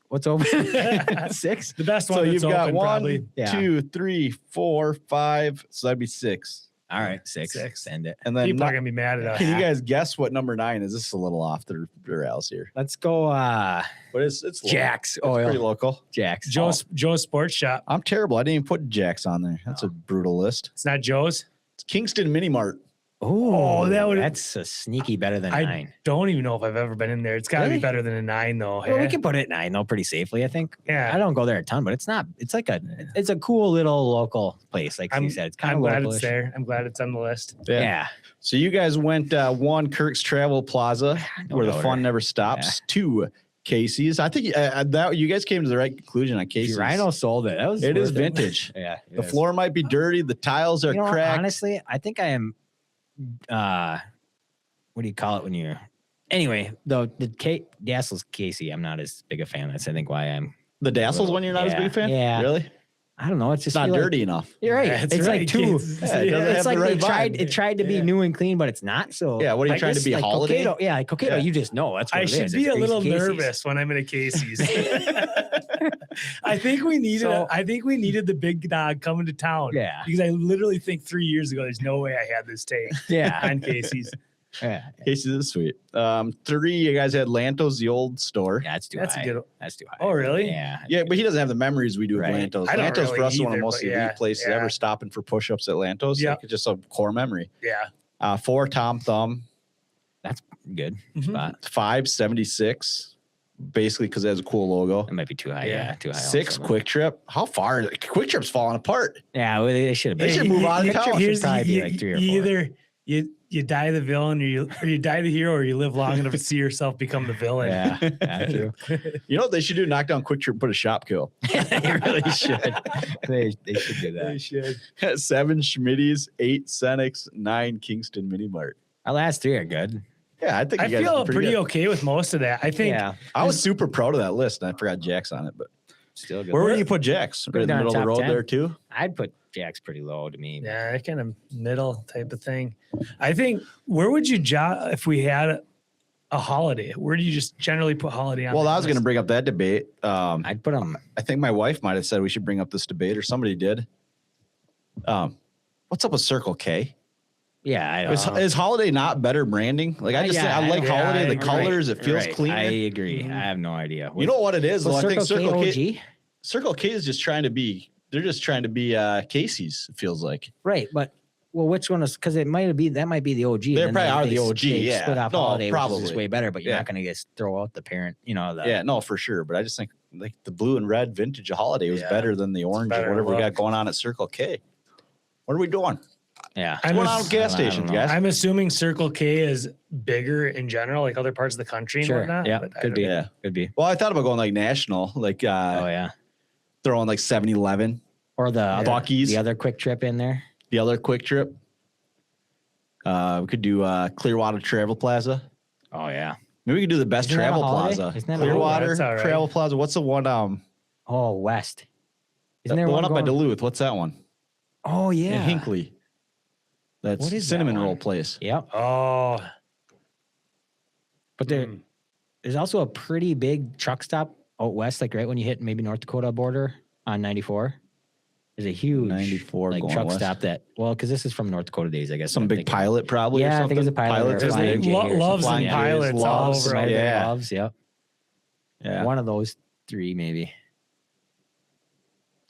What's open? 6. The best one. So that's you've got open, 1, probably. 2, 3, 4, 5. So that'd be 6. All right, 6. Send it. And then People are gonna be mad at us. Can you guys guess what number 9 is? This is a little off the rails here. Let's go. But it's Jack's local. It's pretty local. Jack's. Joe's Sports Shop. I'm terrible. I didn't even put Jack's on there. That's a brutal list. It's not Joe's. It's Kingston Mini Mart. Oh, that that's a sneaky better than 9. I don't even know if I've ever been in there. It's got to be better than a 9, though. Well, we can put it at 9 though, pretty safely. I think. Yeah, I don't go there a ton, but it's not. It's like it's a cool little local place. Like you said, it's kind of glad local-ish. it's there. I'm glad it's on the list. Yeah. So you guys went 1 Kirk's Travel Plaza, where the fun never stops. 2 Casey's. I think that you guys came to the right conclusion on Casey's. Rhino sold it. It is vintage. Yeah. The floor might be dirty. The tiles are cracked. Honestly, I think I am. What do you call it when you're? Anyway, the Dassel's Casey, I'm not as big a fan. That's I think why I'm. The Dassel's one you're not as big a fan. Yeah. Really? I don't know. It's just not dirty enough. You're right. That's it's right. like 2. It's like right it tried to be new and clean, but it's not. So yeah. What are you trying to be? Like holiday? Coquito, yeah, Coquito. You just know that's what I it should is. be It's a little Casey's. nervous when I'm in a Casey's. I think we needed the big dog coming to town. Yeah. Because I literally think 3 years ago, there's no way I had this take. Yeah. On Casey's. Yeah. Casey's is sweet. 3, you guys had Lantos, the old store. Yeah, that's too That's high. a good. That's too high. Oh, really? Yeah. Yeah, but he doesn't have the memories we do Right. of Lantos. I don't Lantos for really us is one of either, the most but elite places yeah. ever stopping for push-ups at Lantos. Yeah. Like, it's just a core memory. Yeah. 4 Tom Thumb. That's good Mhm. spot. 5 76. Basically because it has a cool logo. That might be too high. Yeah. Yeah, too high. 6 also. Quick Trip. How far? Quick Trip's falling apart. Yeah, well, they should have They been. should move on to town. Should probably be like 3 or 4. Either you die the villain or you die the hero or you live long enough to see yourself become the villain. Yeah, true. You know what they should do? Knock down Quick Trip and put a shop kill. They really should. They should do that. They should. 7 Schmitty's, 8 Senex, 9 Kingston Mini Mart. Our last 3 are good. Yeah, I think I you guys feel did pretty good. okay with most of that. I think Yeah, I was super proud of that list, and I forgot Jack's on it. But still good. where would you put Jack's? Right in the down middle of the top road 10. there too. I'd put Jack's pretty low to me. yeah, kind of middle type of thing. I think where would you if we had a holiday? Where do you just generally put holiday on? Well, that I was going to list? bring up that debate. I'd put them. I think my wife might have said we should bring up this debate, or somebody did. What's up with Circle K? Yeah, Is holiday not better branding? Like I just think I like holiday. The colors, it feels cleaner. I agree. I have no idea. You know what it is? Though? I think Circle K. Circle K is just trying to be. They're just trying to be Casey's. It feels like. Right, but which one is? Because it might be that might be the OG. They probably are the OG. Yeah, split off holiday, probably which is way better. But you're not going to just throw out the parent. You know. No, for sure. But I just think like the blue and red vintage holiday was better than the orange or whatever we got going on at Circle K. What are we doing? Yeah. What's going on with gas stations, guys? I'm assuming Circle K is bigger in general, like other parts of the country and whatnot. Yeah, but could be. Yeah, could be. Well, I thought about going like national, like throwing like 7-Eleven or the Buc-ee's, the other Quick Trip in there. The other Quick Trip. We could do Clearwater Travel Plaza. Oh yeah. Maybe we could do the best travel plaza. Clearwater Travel Plaza. What's the one? West. Isn't there one up by Duluth? What's that one? Oh yeah, in Hinckley. That's cinnamon roll place. Yep. Oh. But there's also a pretty big truck stop out west, like right when you hit maybe North Dakota border on 94. There's a huge 94 like truck stop because this is from North Dakota days, I guess. Some big pilot probably. Yeah, or something. I think it's a pilot. Loves and pilots all over. Right? Yeah. Loves, yep. Yeah. One of those three, maybe.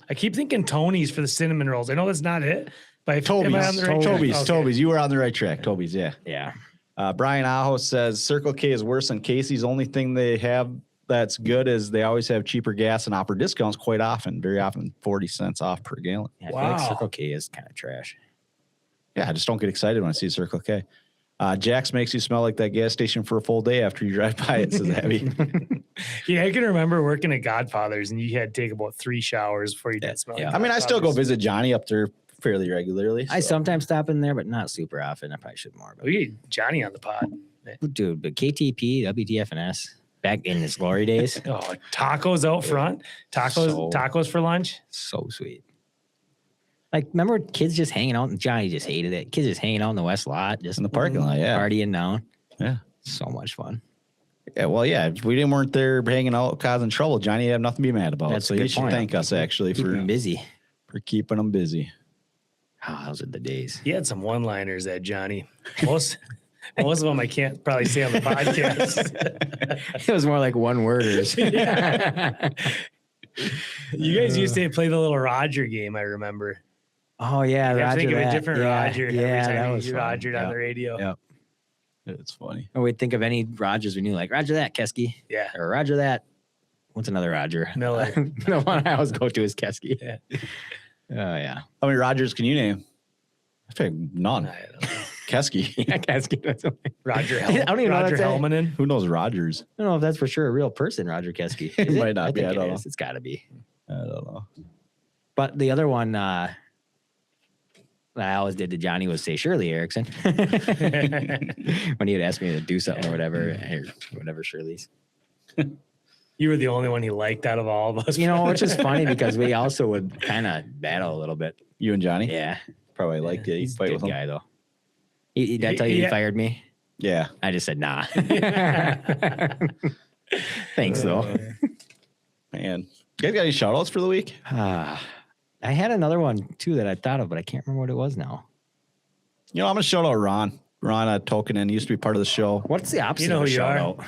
I keep thinking Tony's for the cinnamon rolls. I know that's not it, but Toby's. You were on the right track. Toby's, yeah. Yeah. Brian Aho says Circle K is worse than Casey's. Only thing they have that's good is they always have cheaper gas and offer discounts quite often. Very often 40 cents off per gallon. Yeah, I feel like Circle K is kind of trash. Yeah, I just don't get excited when I see Circle K. Jax makes you smell like that gas station for a full day after you drive by it, says Abby. Yeah, I can remember working at Godfather's and you had to take about 3 showers before you did smell. Yeah. I mean, I still go visit Johnny up there fairly regularly. I sometimes stop in there, but not super often. I probably should more. We get Johnny on the pod. Dude, but KTP, WTF&S, back in his glory days. Oh, tacos out front. Tacos for lunch. So sweet. Like, remember kids just hanging out, and Johnny just hated it. Kids just hanging out in the West lot, just in the parking lot, partying down. Yeah. So much fun. Yeah, well, yeah. If we weren't there hanging out, causing trouble, Johnny, you have nothing to be mad about. That's so you should thank us, actually, for busy. For keeping them busy. Oh, those are the days. He had some one-liners, that Johnny. Most of them I can't probably say on the podcast. It was more like one-worders. Yeah. You guys used to play the little Roger game, I remember. Oh, yeah. You Roger think of a different Roger every time that was you Rogered on the radio. Yep. It's funny. Or we'd think of any Rogers we knew, like, Roger that, Kesky. Yeah. Or Roger that. What's another Roger? Miller. The one I always go to is Kesky. Yeah. Oh, yeah. How many Rogers can you name? I think none. I don't know. Kesky. Yeah, Kesky. That's Roger I don't even know Roger that's Helmanen. Who knows Rogers? I don't know if that's for sure a real person, Roger Kesky. It might not be. I don't know. It's got to be. I don't know. But the other one I always did to Johnny was say Shirley Erickson. When he would ask me to do something or whatever Shirley's. You were the only one he liked out of all of us. You know, which is funny because we also would kind of battle a little bit. You and Johnny? Yeah. Probably liked it. He's a good guy, though. Did I tell you he fired me? Yeah. I just said, nah. Thanks, though. Man. You guys got any shout-outs for the week? I had another one, too, that I thought of, but I can't remember what it was now. You know, I'm going to shout out Ron. Ron Tokenen used to be part of the show. What's the opposite of a a shout-out?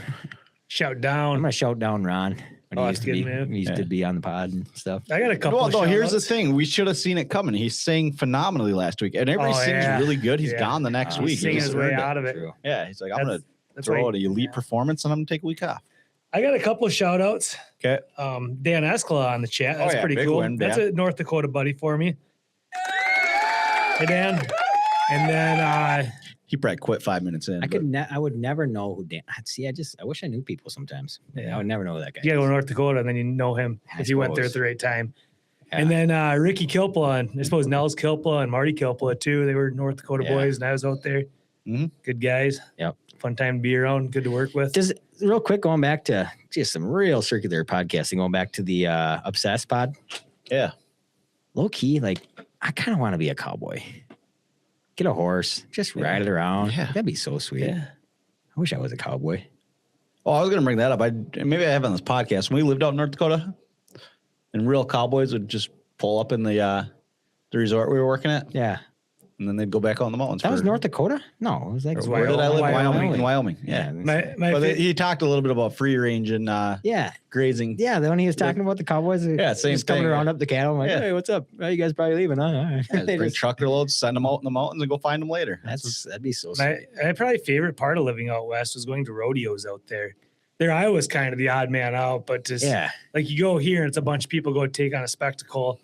Shout down. I'm going to shout down Ron. When he used to be on the pod and stuff. I got a couple. Well, here's the thing: we should have seen it coming. He sang phenomenally last week, and everybody sings really good. He's gone the next week. He's singing his way out of it. True. Yeah, he's like, I'm gonna throw out an elite performance, and I'm gonna take a week off. I got a couple of shout outs. Okay. Dan Eskala on the chat. That's pretty cool. That's a North Dakota buddy for me. Hey Dan. And then he probably quit 5 minutes in. I would never know who Dan. See, I wish I knew people sometimes. Yeah. I would never know that guy. You gotta go to North Dakota, and then you know him if you went there at the right time. Yeah. And then Ricky Kilpela, and I suppose Nels Kilpela and Marty Kilpela too. They were North Dakota boys, and I was out there. Mm-hmm. Good guys. Yep. Fun time to be around. Good to work with. Just real quick, going back to just some real circular podcasting, going back to the Obsessed pod. Yeah. Low key, like, I kind of want to be a cowboy. Get a horse, just ride it around. Yeah. That'd be so sweet. Yeah. I wish I was a cowboy. Oh, I was going to bring that up. Maybe I have on this podcast. When we lived out in North Dakota, and real cowboys would just pull up in the resort we were working at. Yeah. And then they'd go back out in the mountains. That was North Dakota? No, it was like where did I live? Wyoming. In Wyoming. Yeah. He talked a little bit about free range and grazing. Yeah, then when he was talking about the cowboys, same just coming thing. around up the cattle. I'm like, hey, what's up? Oh, you guys probably leaving, huh? All right. Yeah, bring trucker loads, send them out in the mountains, and go find them later. That'd be so sweet. My probably favorite part of living out west was going to rodeos out there. There, I was kind of the odd man out, but just like you go here and it's a bunch of people go take on a spectacle.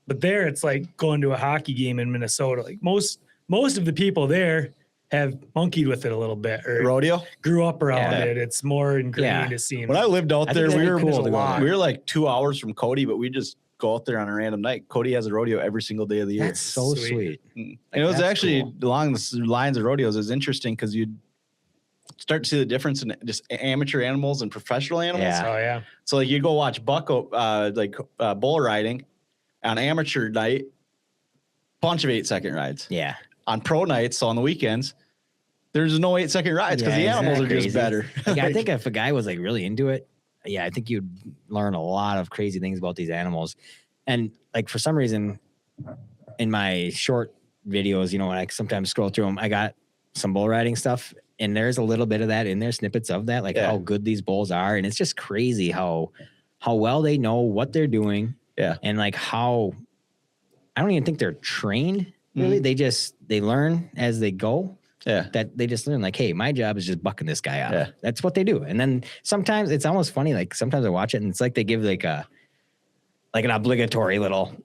But there, it's like going to a hockey game in Minnesota. Like most of the people there have monkeyed with it a little bit or rodeo, grew up around it. It's more ingrained. It seems. When I lived out there, we we were like 2 hours from Cody, but we just go out there on a random night. Cody has a rodeo every single day of the year. That's so sweet. And it was actually along the lines of rodeos. It was interesting because you'd start to see the difference in just amateur animals and professional animals. Oh yeah. So like you go watch bull riding on amateur night, bunch of 8-second rides. Yeah. On pro nights, so on the weekends, there's no 8-second rides because the animals are just better. Like, I think if a guy was like really into it, I think you'd learn a lot of crazy things about these animals. And like for some reason, in my short videos, when I sometimes scroll through them, I got some bull riding stuff, and there's a little bit of that in there, snippets of that, like how good these bulls are, and it's just crazy how well they know what they're doing. Yeah, and like how I don't even think they're trained. Really, they learn as they go. Yeah, that they just learn like, hey, my job is just bucking this guy out. Yeah. That's what they do. And then sometimes it's almost funny. Like sometimes I watch it and it's like they give like an obligatory little,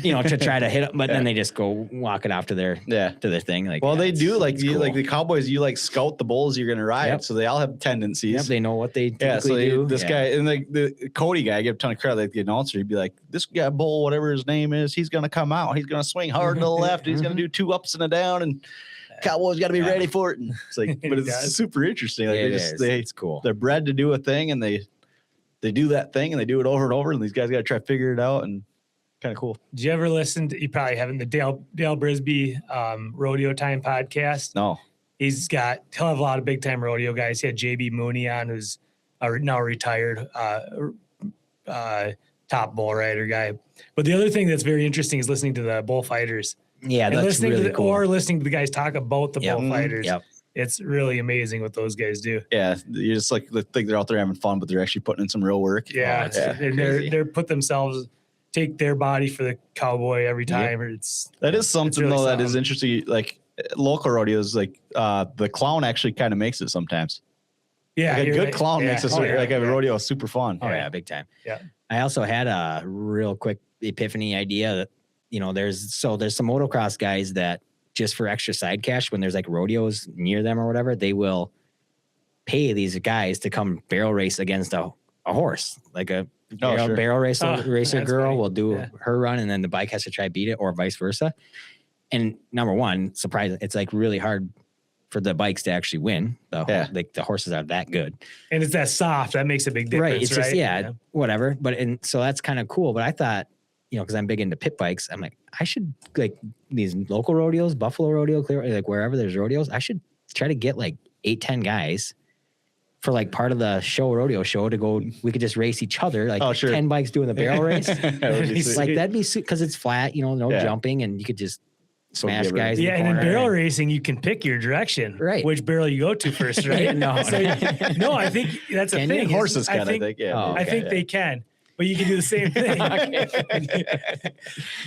to try to hit them, but then they just go walking off to their thing. Like, they do like the cowboys. You like scout the bulls you're gonna ride, so they all have tendencies. Yep, they know what they typically do. This guy and the Cody guy, I give a ton of credit. Like the announcer, he'd be like, "This guy bull, whatever his name is, he's gonna come out. He's gonna swing hard to the left. He's gonna do 2 ups and a down and." Cowboys got to be ready for it. And it's like, but it's super interesting. Like it's cool. They're bred to do a thing, and they do that thing, and they do it over and over. And these guys got to try to figure it out, and kind of cool. Did you ever listen to? You probably haven't. The Dale Brisby Rodeo Time podcast. No, he'll have a lot of big time rodeo guys. He had JB Mooney on, who's now retired top bull rider guy. But the other thing that's very interesting is listening to the bullfighters. Yeah, and that's really cool. Or listening to the guys talk about the bullfighters. Yep. It's really amazing what those guys do. Yeah, you just like think they're out there having fun, but they're actually putting in some real work. Yeah, and they're put themselves, take their body for the cowboy every time. Yep. That is something really that is interesting. Like local rodeos, like the clown actually kind of makes it sometimes. Yeah, like a good clown makes it a rodeo super fun. Oh yeah, big time. Yeah, I also had a real quick epiphany idea that. There's some motocross guys that just for extra side cash, when there's like rodeos near them or whatever, they will pay these guys to come barrel race against a horse, like a barrel racer girl will do her run, and then the bike has to try beat it, or vice versa. And number one, surprising, it's like really hard for the bikes to actually win. Like the horses are that good, and it's that soft that makes a big difference. Right? It's just whatever. But so that's kind of cool. But I thought. Because I'm big into pit bikes, I'm like, I should like these local rodeos, Buffalo Rodeo, like wherever there's rodeos, I should try to get like 8-10 guys for like part of the rodeo show to go. We could just race each other, like 10 bikes doing the barrel race. Like that'd be because it's flat, no jumping, and you could just smash guys. Yeah, and in barrel racing, you can pick your direction, right? Which barrel you go to first, right? No, I think that's a thing. Horses can, I think. I think they can. But you can do the same thing.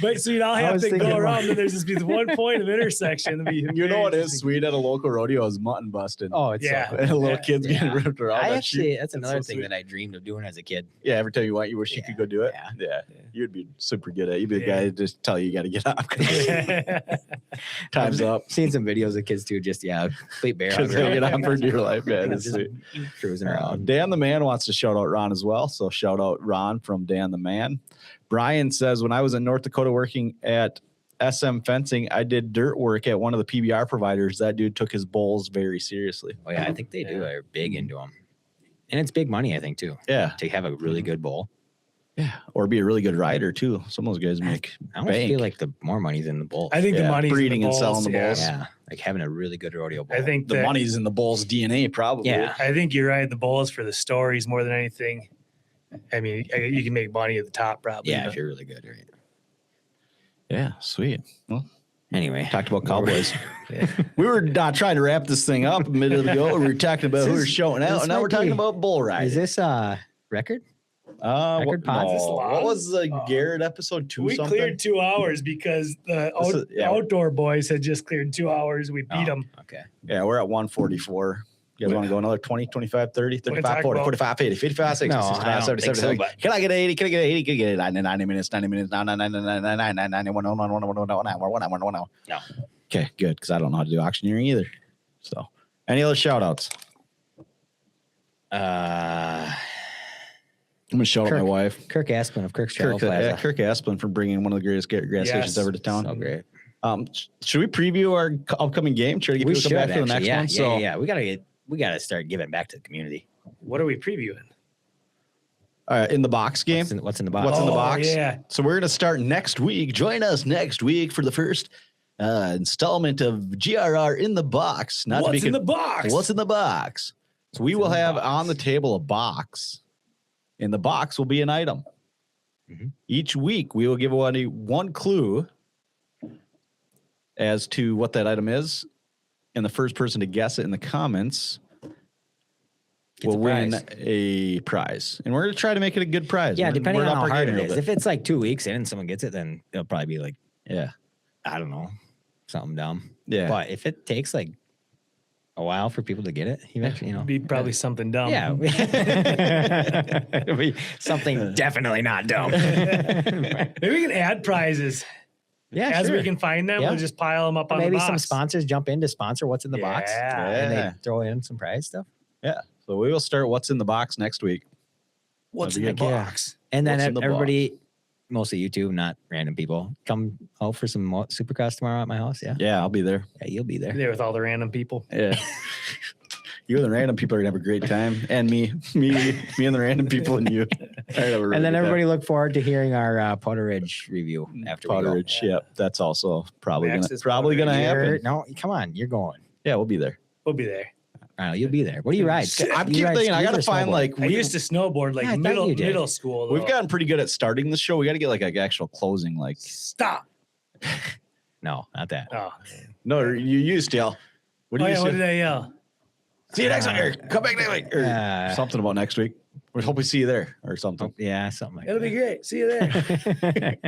But so you'd all have to go around, and there's just this one point of intersection. What is sweet at a local rodeo is mutton busting. Oh, it's and little kids getting ripped around. That's another thing that I dreamed of doing as a kid. Yeah, every time you went, you wish you could go do it. Yeah. You'd be super good at it. You'd be the guy to just tell you got to get up. Time's up. Seen some videos of kids too, just complete barrel. Get up for dear life, man. It's sweet. Cruising around. Dan the Man wants to shout out Ron as well. So shout out Ron from Dan the Man. Brian says, when I was in North Dakota working at SM Fencing, I did dirt work at one of the PBR providers. That dude took his bulls very seriously. Oh yeah, I think they do. They're big into them, and it's big money, I think, too. Yeah, to have a really good bull. Yeah, or be a really good rider too. Some of those guys make I almost feel like the more money's in the bulls. I think the money's breeding in the and selling the bulls. Yeah, like having a really good rodeo bull. I think The money's in the bull's DNA, probably. Yeah. I think you're right. The bulls for the stories more than anything. I mean, you can make money at the top, probably. Yeah, if you're really good, right? Yeah, sweet. Well, anyway, talked about Cowboys. We were trying to wrap this thing up a minute ago. We were talking about who we're showing out, and now we're talking about bull riding. Is this record? Record pod? What was the Garrett episode 2 We something? cleared 2 hours because the outdoor boys had just cleared 2 hours. We beat them. Okay. Yeah, we're at 144. You guys want to go another 20, 25, 30, 35, 40, about- 45, 50, 55, 60, No, 65, I don't 70, think 70, so, 70. Can I get 80? Can I get 80? Can I get it? 90 minutes, 90 minutes, 99, 91. No. Okay, good, because I don't know how to do auctioneering either. So, any other shout outs? I'm going to shout out my wife. Kirk Asplin of Kirk's Travel Plaza. Kirk Asplin for bringing one of the greatest gas stations ever to town. So great. Should we preview our upcoming game? Try to get people to come back for the next one. So yeah. We gotta start giving back to the community. What are we previewing? In the box game. What's in the box? What's in the box? Yeah. So we're gonna start next week. Join us next week for the first installment of GRR in the box. What's in the box? What's in the box? So we will have on the table a box. In the box will be an item. Mm-hmm. Each week we will give away one clue as to what that item is, and the first person to guess it in the comments will win a prize. And we're going to try to make it a good prize. Yeah, depending on how hard it is. Bit. If it's like 2 weeks in and someone gets it, then it'll probably be like, yeah, I don't know, something dumb. Yeah. But if it takes like a while for people to get it, eventually, It'd be probably something dumb. Yeah. It'll be something definitely not dumb. Maybe we can add prizes. Yeah, As sure. we can find them, Yeah. we'll just pile them up on the Maybe box. some sponsors jump in to sponsor what's in the box. And they throw in some prize stuff. Yeah. So we will start what's in the box next week. What's in the box? And then What's in the everybody, mostly YouTube, not random people, come out for some Supercross tomorrow at my house. Yeah. Yeah, I'll be there. Yeah, you'll be there. There with all the random people. Yeah. You and the random people are gonna have a great time, and me and the random people and you. And then everybody look forward to hearing our Potteridge review after Potteridge. Yep, that's also probably Max's gonna happen. No, come on, you're going. Yeah, we'll be there. We'll be there. You'll be there. What do you ride? I'm You keep ride thinking I skis gotta or find snowboard? like I used to snowboard like Yeah, I thought you did. middle school. Though. we've gotten pretty good at starting the show. We got to get like an actual closing. Like Stop. No, not that. Oh, no, you used to yell. What do you what say? did I yell? See you next week. Or come back next week. Or something about next week. We hope we see you there or something. Yeah, something like It'll be great. See you there.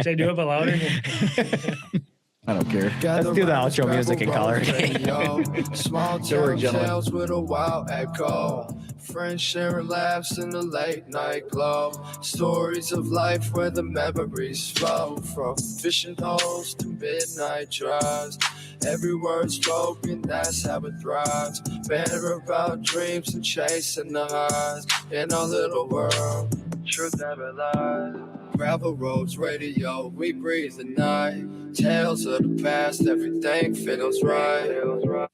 Should I do it but louder? I don't care. Let's do the outro music in color. Small town tales with a wild echo. Friends sharing laughs in the late night glow. Stories of life where the memories flow. From fishing holes to midnight drives. Every word spoken, that's how it thrives. Banter about dreams and chasing the highs. In our little world, truth never lies. Gravel roads, radio, we breathe the night. Tales of the past, everything feels right.